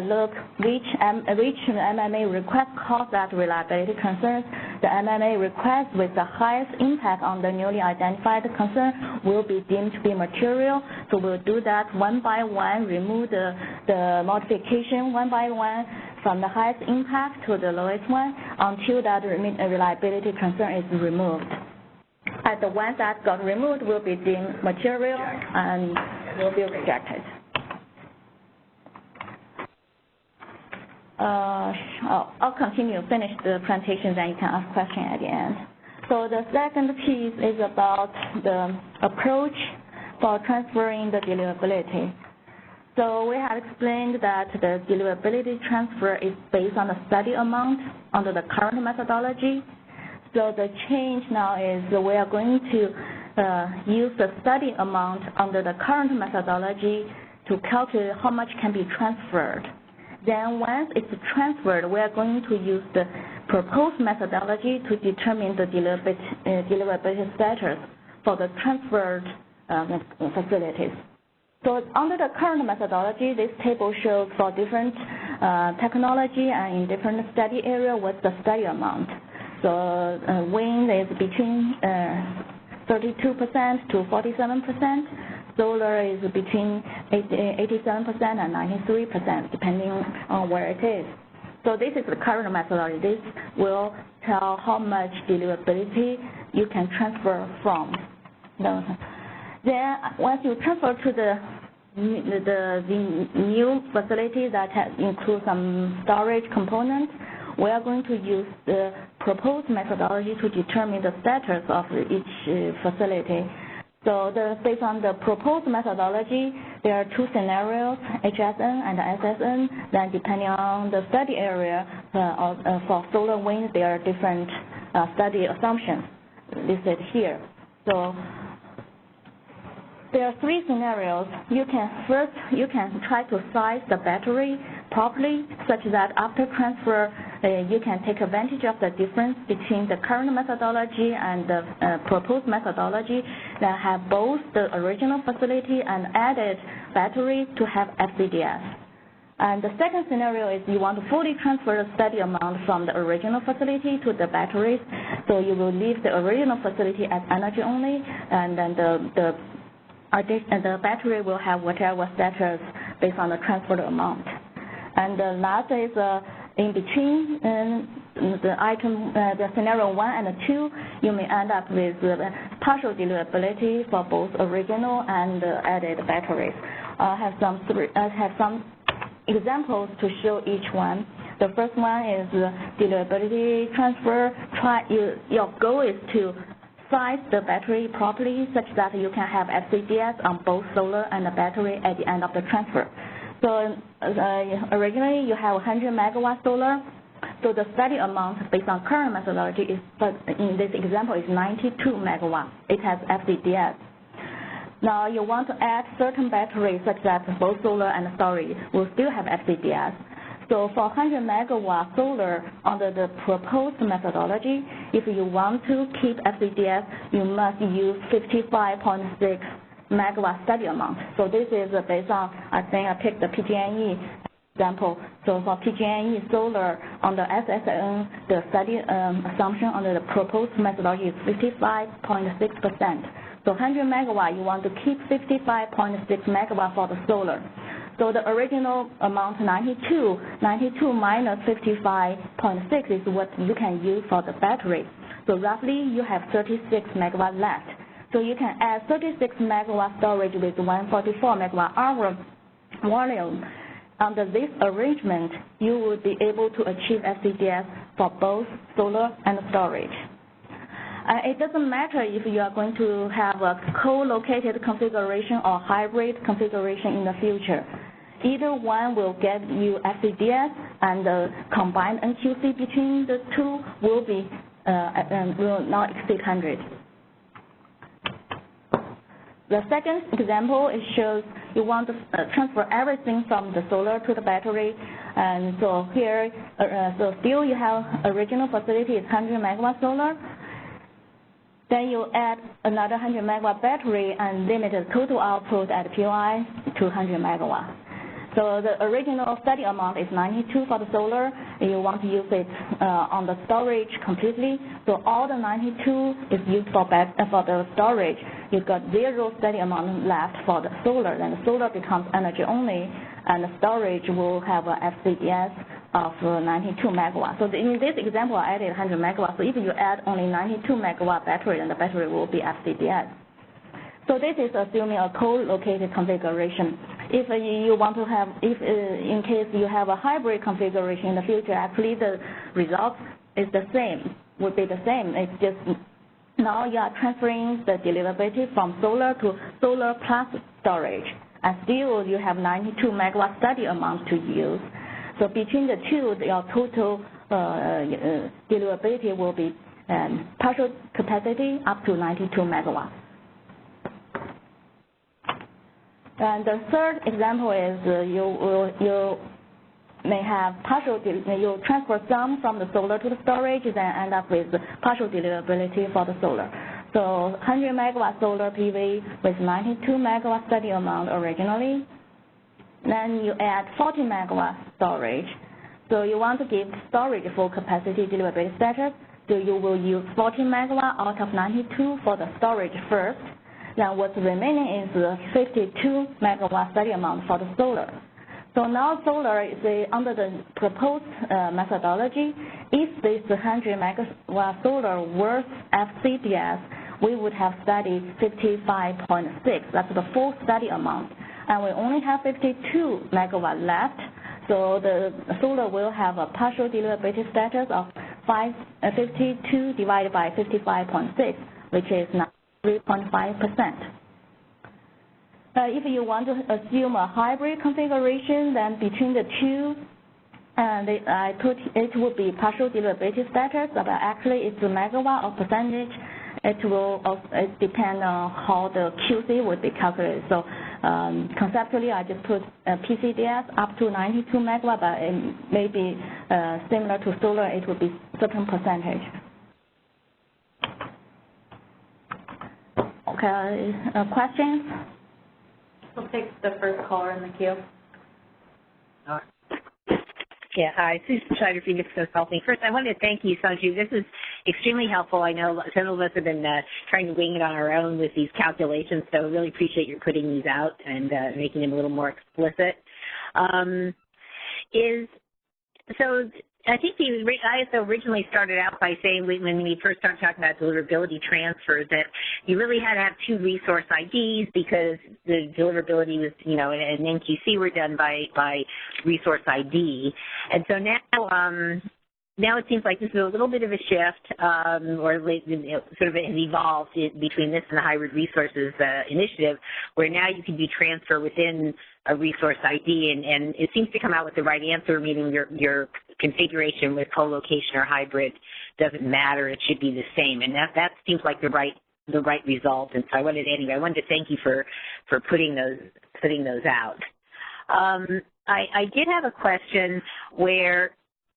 [SPEAKER 2] look which MMA request caused that reliability concerns. The MMA request with the highest impact on the newly identified concern will be deemed to be material. So we'll do that one by one, remove the modification one by one from the highest impact to the lowest one until that reliability concern is removed. And the ones that got removed will be deemed material and will be rejected. I'll finish the presentation, then you can ask questions at the end. So the second piece is about the approach for transferring the deliverability. So we have explained that the deliverability transfer is based on the study amount under the current methodology. So the change now is we are going to use the study amount under the current methodology to calculate how much can be transferred. Then once it's transferred, we are going to use the proposed methodology to determine the deliverability status for the transferred facilities. So under the current methodology, this table shows for different technology and in different study area what's the study amount. So wind is between 32% to 47%. Solar is between 87% and 93%, depending on where it is. So this is the current methodology. This will tell how much deliverability you can transfer from. Then once you transfer to the new facility that includes some storage components, we are going to use the proposed methodology to determine the status of each facility. So based on the proposed methodology, there are two scenarios, HSN and SSN. Then depending on the study area, for solar wind, there are different study assumptions listed here. So there are three scenarios. You can try to size the battery properly such that after transfer, you can take advantage of the difference between the current methodology and the proposed methodology that have both the original facility and added battery to have FPDs. And the second scenario is you want to fully transfer the study amount from the original facility to the batteries. So you will leave the original facility as energy only, and then the battery will have whatever status based on the transferred amount. And the last is in between the scenario 1 and 2, you may end up with partial deliverability for both original and added batteries. I have some examples to show each one. The first one is deliverability transfer. Your goal is to size the battery properly such that you can have FCDS on both solar and the battery at the end of the transfer. So originally you have 100 megawatt solar. So the study amount based on current methodology is, but in this example, is 92 megawatts. It has FCDS. Now you want to add certain batteries such that both solar and storage will still have FCDS. So for 100 megawatt solar under the proposed methodology, if you want to keep FCDS, you must use 55.6 megawatt study amount. So this is based on, I think I picked the PG&E example. So for PG&E solar under SSN, the study assumption under the proposed methodology is 55.6%. So 100 megawatt, you want to keep 55.6 megawatt for the solar. So the original amount 92 minus 55.6 is what you can use for the battery. So roughly you have 36 megawatt left. So you can add 36 megawatt storage with 144 megawatt hour volume. Under this arrangement, you will be able to achieve FCDS for both solar and storage. It doesn't matter if you are going to have a co-located configuration or hybrid configuration in the future. Either one will get you FCDS, and the combined NQC between the two will not exceed 100. the second example, it shows you want to transfer everything from the solar to the battery. And so here, so still you have original facility is 100 megawatt solar. Then you add another 100 megawatt battery and limit the total output at POI to 100 megawatt. So the original study amount is 92 for the solar. You want to use it on the storage completely. So all the 92 is used for the storage. You've got 0 study amount left for the solar. Then the solar becomes energy only, and the storage will have a FCDS of 92 megawatts. So in this example, I added 100 megawatts. So if you add only 92 megawatt battery, then the battery will be FCDS. So this is assuming a co-located configuration. If you want to have, in case you have a hybrid configuration in the future, actually the result is the same, would be the same. It's just now you are transferring the deliverability from solar to solar plus storage, and still you have 92 megawatt study amount to use. So between the two, your total deliverability will be partial capacity up to 92 megawatts. And the third example is you may have partial, you transfer some from the solar to the storage, then end up with partial deliverability for the solar. So 100 megawatt solar PV with 92 megawatt study amount originally. Then you add 40 megawatt storage. So you want to give storage full capacity deliverability status. So you will use 40 megawatt out of 92 for the storage first. Then what's remaining is the 52 megawatt study amount for the solar. So now solar is under the proposed methodology. If this 100 megawatt solar worth FCDS, we would have studied 55.6. That's the full study amount. And we only have 52 megawatt left. So the solar will have a partial deliverability status of 52 divided by 55.6, which is 3.5%. If you want to assume a hybrid configuration, then between the two, I put it would be partial deliverability status, but actually it's a megawatt or percentage. It will depend on how the QC would be calculated. So conceptually, I just put PCDS up to 92 megawatt, but it may be similar to solar. It would be certain percentage. Okay, questions?
[SPEAKER 1] We'll take the first caller in the queue.
[SPEAKER 4] Yeah, hi, Susan Schneider, Phoenix Consulting. First, I want to thank you, Sanju. This is extremely helpful. I know some of us have been trying to wing it on our own with these calculations, so I really appreciate your putting these out and making them a little more explicit. So I think the ISO originally started out by saying, when we first started talking about deliverability transfers, that you really had to have 2 resource IDs because the deliverability was, and NQC were done by resource ID. And so now it seems like this is a little bit of a shift, or sort of has evolved between this and the Hybrid Resources Initiative, where now you can do transfer within a resource ID, and it seems to come out with the right answer, meaning your configuration with co-location or hybrid doesn't matter; it should be the same, and that seems like the right result. And so I wanted to thank you for putting those out. I did have a question where.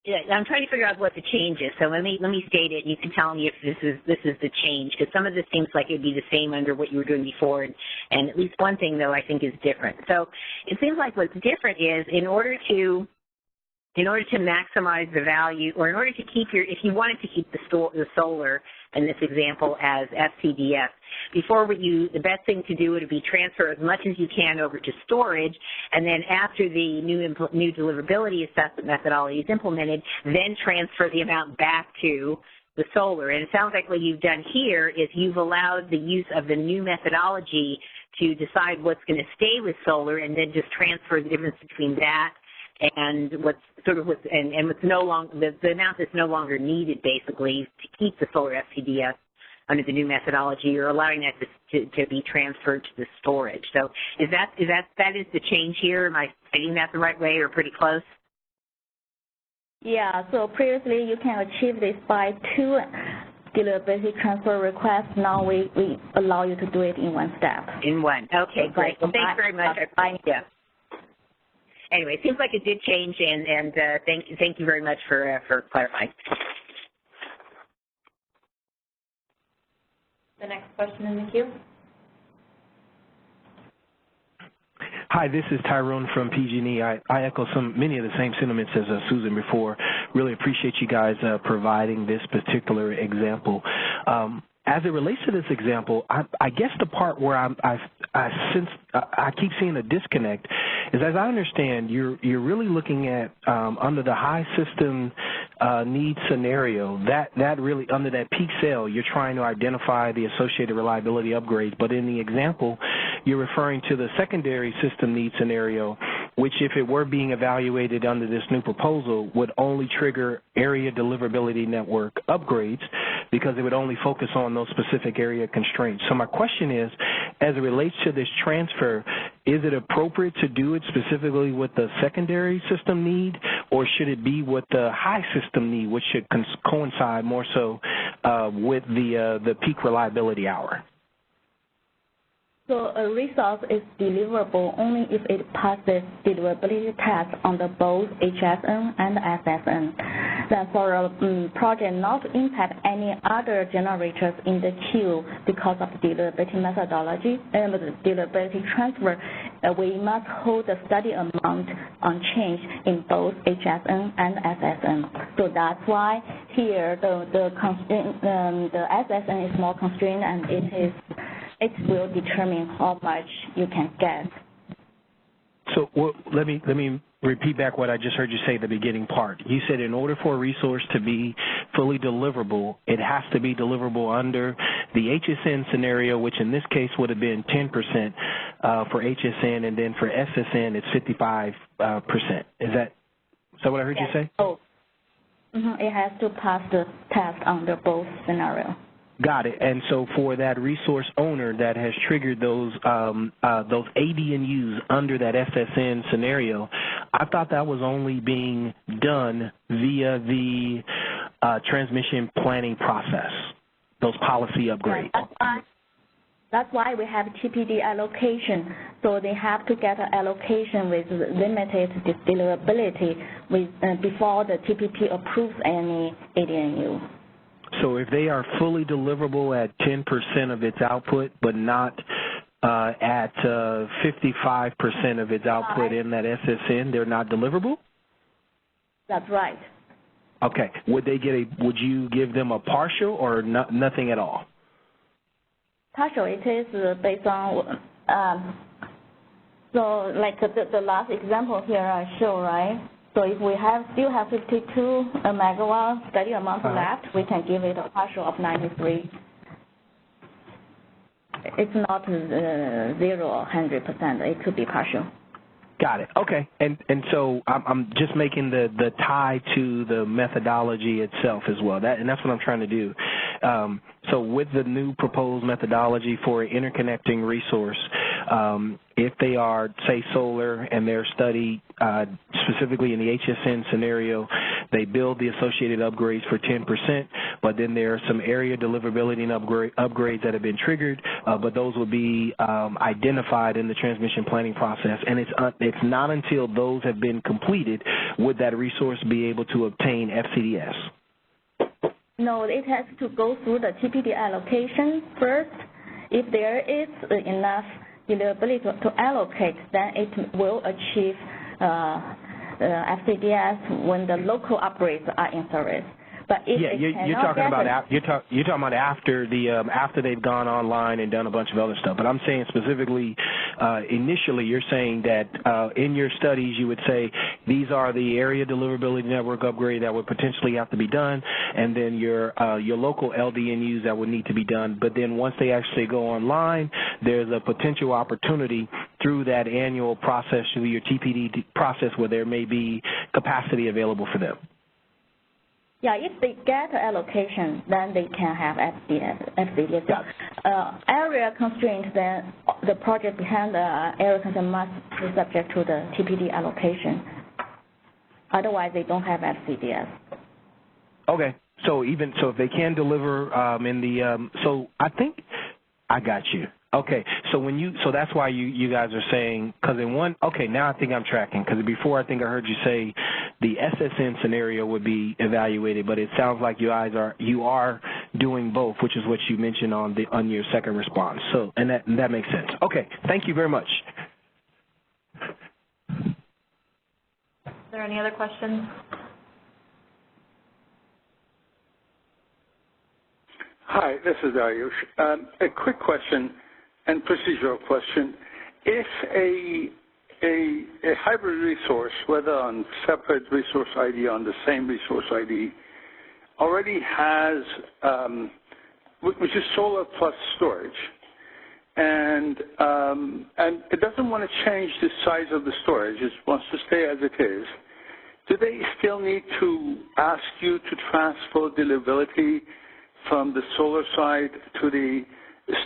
[SPEAKER 4] I'm trying to figure out what the change is. So let me state it, and you can tell me if this is the change, because some of this seems like it would be the same under what you were doing before, and at least one thing though I think is different. So it seems like what's different is in order to maximize the value, or in order to keep if you wanted to keep the solar in this example as FCDS, before the best thing to do would be transfer as much as you can over to storage, and then after the new deliverability assessment methodology is implemented, then transfer the amount back to the solar. And it sounds like what you've done here is you've allowed the use of the new methodology to decide what's going to stay with solar, and then just transfer the difference between that and what's no longer the amount that's no longer needed, basically, to keep the solar FCDS under the new methodology. You're allowing that to be transferred to the storage. So that is the change here? Am I stating that the right way, or pretty close?
[SPEAKER 2] Yeah. So previously you can achieve this by 2 deliverability transfer request, now we allow you to do it in one step.
[SPEAKER 4] In one. Okay, great. Well, thanks very much. Yeah. Anyway, it seems like it did change, and thank you very much for clarifying.
[SPEAKER 1] The next question in the queue.
[SPEAKER 7] Hi, this is Tyrone from PG&E. I echo many of the same sentiments as Susan before. Really appreciate you guys providing this particular example. As it relates to this example, I guess the part where I keep seeing a disconnect is, as I understand, you're really looking at under the high system need scenario, that really under that peak sale, you're trying to identify the associated reliability upgrades. But in the example, you're referring to the secondary system need scenario, which, if it were being evaluated under this new proposal, would only trigger area deliverability network upgrades because it would only focus on those specific area constraints. So my question is, as it relates to this transfer, is it appropriate to do it specifically with the secondary system need, or should it be with the high system need, which should coincide more so with the peak reliability hour?
[SPEAKER 2] So a resource is deliverable only if it passes deliverability tests under both HSN and SSN. Then for a project not to impact any other generators in the queue because of deliverability methodology and deliverability transfer, we must hold the study amount unchanged in both HSN and SSN. So that's why here the SSN is more constrained, and it will determine how much you can get.
[SPEAKER 7] So let me repeat back what I just heard you say at the beginning part. You said in order for a resource to be fully deliverable, it has to be deliverable under the HSN scenario, which in this case would have been 10% for HSN, and then for SSN it's 55%. Is that what I heard you say?
[SPEAKER 2] Oh, it has to pass the test under both scenarios.
[SPEAKER 7] Got it. And so for that resource owner that has triggered those ADNUs under that SSN scenario, I thought that was only being done via the transmission planning process, those policy upgrades.
[SPEAKER 2] That's why we have TPD allocation. So they have to get an allocation with limited deliverability before the TPP approves any ADNU.
[SPEAKER 7] So if they are fully deliverable at 10% of its output, but not at 55% of its output in that SSN, they're not deliverable?
[SPEAKER 2] That's right.
[SPEAKER 7] Okay. Would you give them a partial or nothing at all?
[SPEAKER 2] Partial, it is based on, so like the last example here I show, right? So if we still have 52 megawatt study amount left, we can give it a partial of 93. It's not 0 or 100%. It could be partial.
[SPEAKER 7] Got it. Okay. And so I'm just making the tie to the methodology itself as well. And that's what I'm trying to do. So with the new proposed methodology for interconnecting resource, if they are, say, solar and they're studied specifically in the HSN scenario, they build the associated upgrades for 10%, but then there are some area deliverability and upgrades that have been triggered, but those will be identified in the transmission planning process. And it's not until those have been completed would that resource be able to obtain FCDS.
[SPEAKER 2] No, it has to go through the TPD allocation first. If there is enough deliverability to allocate, then it will achieve FCDS when the local upgrades are in service. But if
[SPEAKER 7] you're talking about after they've gone online and done a bunch of other stuff. But I'm saying specifically, initially, you're saying that in your studies you would say these are the area deliverability network upgrade that would potentially have to be done, and then your local LDNUs that would need to be done. But then once they actually go online, there's a potential opportunity through that annual process, through your TPD process, where there may be capacity available for them.
[SPEAKER 2] Yeah, if they get allocation, then they can have FCDS. Area constraint, then the project behind the area constraint must be subject to the TPD allocation. Otherwise, they don't have FCDS.
[SPEAKER 7] Okay. So if they can deliver so I think I got you. Okay, so that's why you guys are saying, because in one, okay, now I think I'm tracking, because before I think I heard you say the SSN scenario would be evaluated, but it sounds like you are doing both, which is what you mentioned on your second response. So, and that makes sense. Okay, thank you very much.
[SPEAKER 1] Is there any other questions?
[SPEAKER 10] Hi, this is Dariush. A quick question and procedural question. If a hybrid resource, whether on separate resource ID or on the same resource ID, already has, which is solar plus storage, and it doesn't want to change the size of the storage, it wants to stay as it is, do they still need to ask you to transfer deliverability from the solar side to the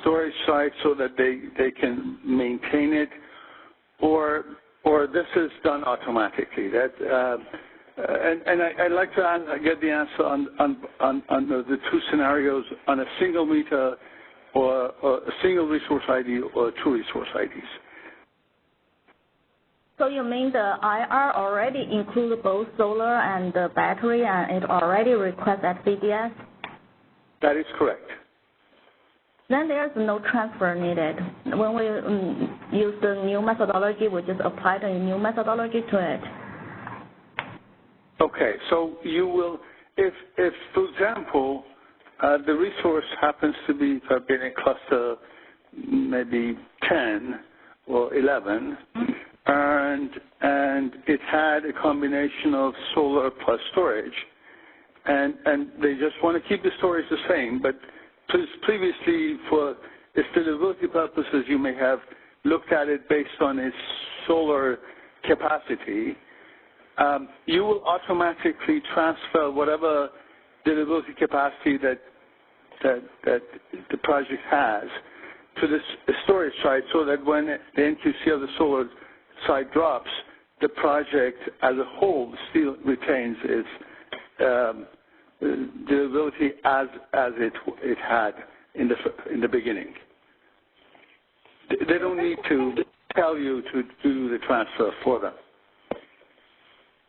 [SPEAKER 10] storage side so that they can maintain it, or this is done automatically? And I'd like to get the answer on the two scenarios on a single meter or a single resource ID or two resource IDs.
[SPEAKER 2] So you mean the IR already includes both solar and the battery, and it already requests FPDs?
[SPEAKER 10] That is correct.
[SPEAKER 2] Then there's no transfer needed. When we use the new methodology, we just apply the new methodology to it.
[SPEAKER 10] Okay, so you will, if for example, the resource happens to be in a cluster maybe 10 or 11, and it had a combination of solar plus storage, and they just want to keep the storage the same, but previously for deliverability purposes, you may have looked at it based on its solar capacity. You will automatically transfer whatever deliverability capacity that the project has to the storage side, so that when the NQC of the solar side drops, the project as a whole still retains its deliverability as it had in the beginning. They don't need to tell you to do the transfer for them.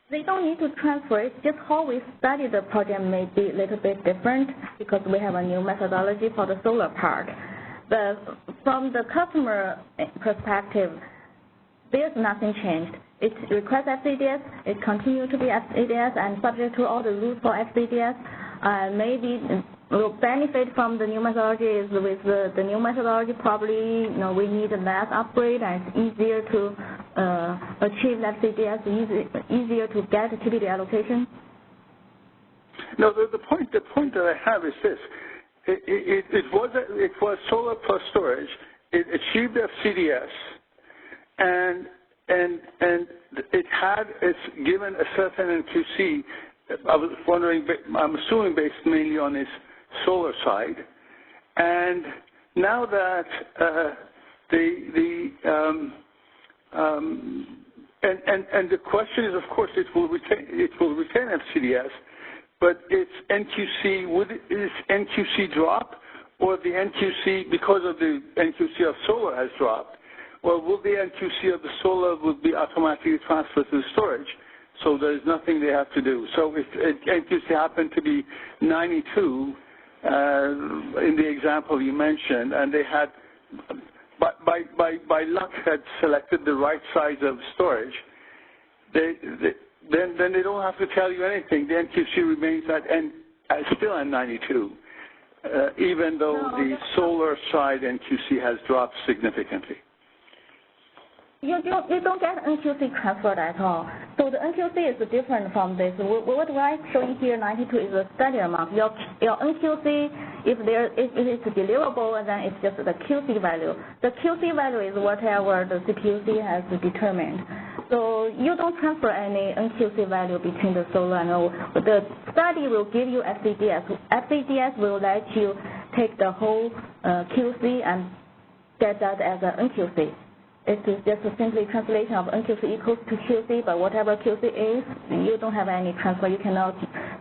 [SPEAKER 2] They don't need to transfer. It's just how we study the project may be a little bit different because we have a new methodology for the solar part. But from the customer perspective, there's nothing changed. It requests FPDs, it continues to be FPDs, and subject to all the rules for FPDs. Maybe will benefit from the new methodology is with the new methodology, probably we need a less upgrade, and it's easier to achieve that FPDs, easier to get TBD allocation.
[SPEAKER 10] No, the point that I have is this. It was solar plus storage. It achieved FCDS, and it's given a certain NQC. I was wondering, I'm assuming based mainly on its solar side, and now that and the question is, of course, it will retain FCDS, but its NQC, would its NQC drop, or the NQC, because of the NQC of solar has dropped, or will the NQC of the solar would be automatically transferred to the storage? So there's nothing they have to do. So if NQC happened to be 92 in the example you mentioned, and they had, by luck, had selected the right size of storage, then they don't have to tell you anything. The NQC remains still at 92, even though the solar side NQC has dropped significantly.
[SPEAKER 2] You don't get NQC transferred at all. So the NQC is different from this. What we're showing here, 92, is a study amount. Your NQC, if it's deliverable, then it's just the QC value. The QC value is whatever the CPUC has determined. So you don't transfer any NQC value between the solar and the study will give you FPDS. FPDS will let you take the whole QC and get that as an NQC. It is just a simply translation of NQC equals to QC, but whatever QC is, you don't have any transfer. You cannot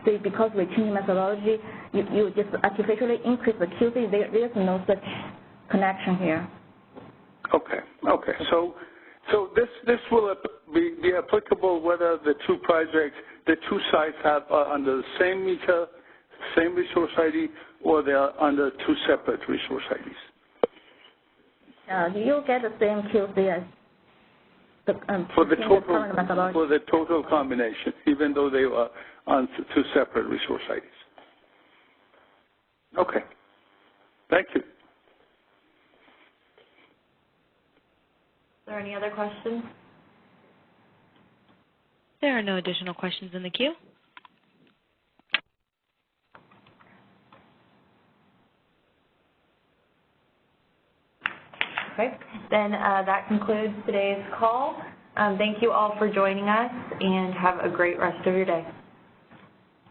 [SPEAKER 2] say because we change methodology, you just artificially increase the QC. There is no such connection here.
[SPEAKER 10] Okay. Okay. So this will be applicable whether the two projects, the two sites have under the same meter, same resource ID, or they are under two separate resource IDs.
[SPEAKER 2] You'll get the same QC as
[SPEAKER 10] for the total combination, even though they are on two separate resource IDs. Okay. Thank you.
[SPEAKER 1] Are there any other questions?
[SPEAKER 12] There are no additional questions in the queue.
[SPEAKER 1] Okay, then that concludes today's call. Thank you all for joining us, and have a great rest of your day.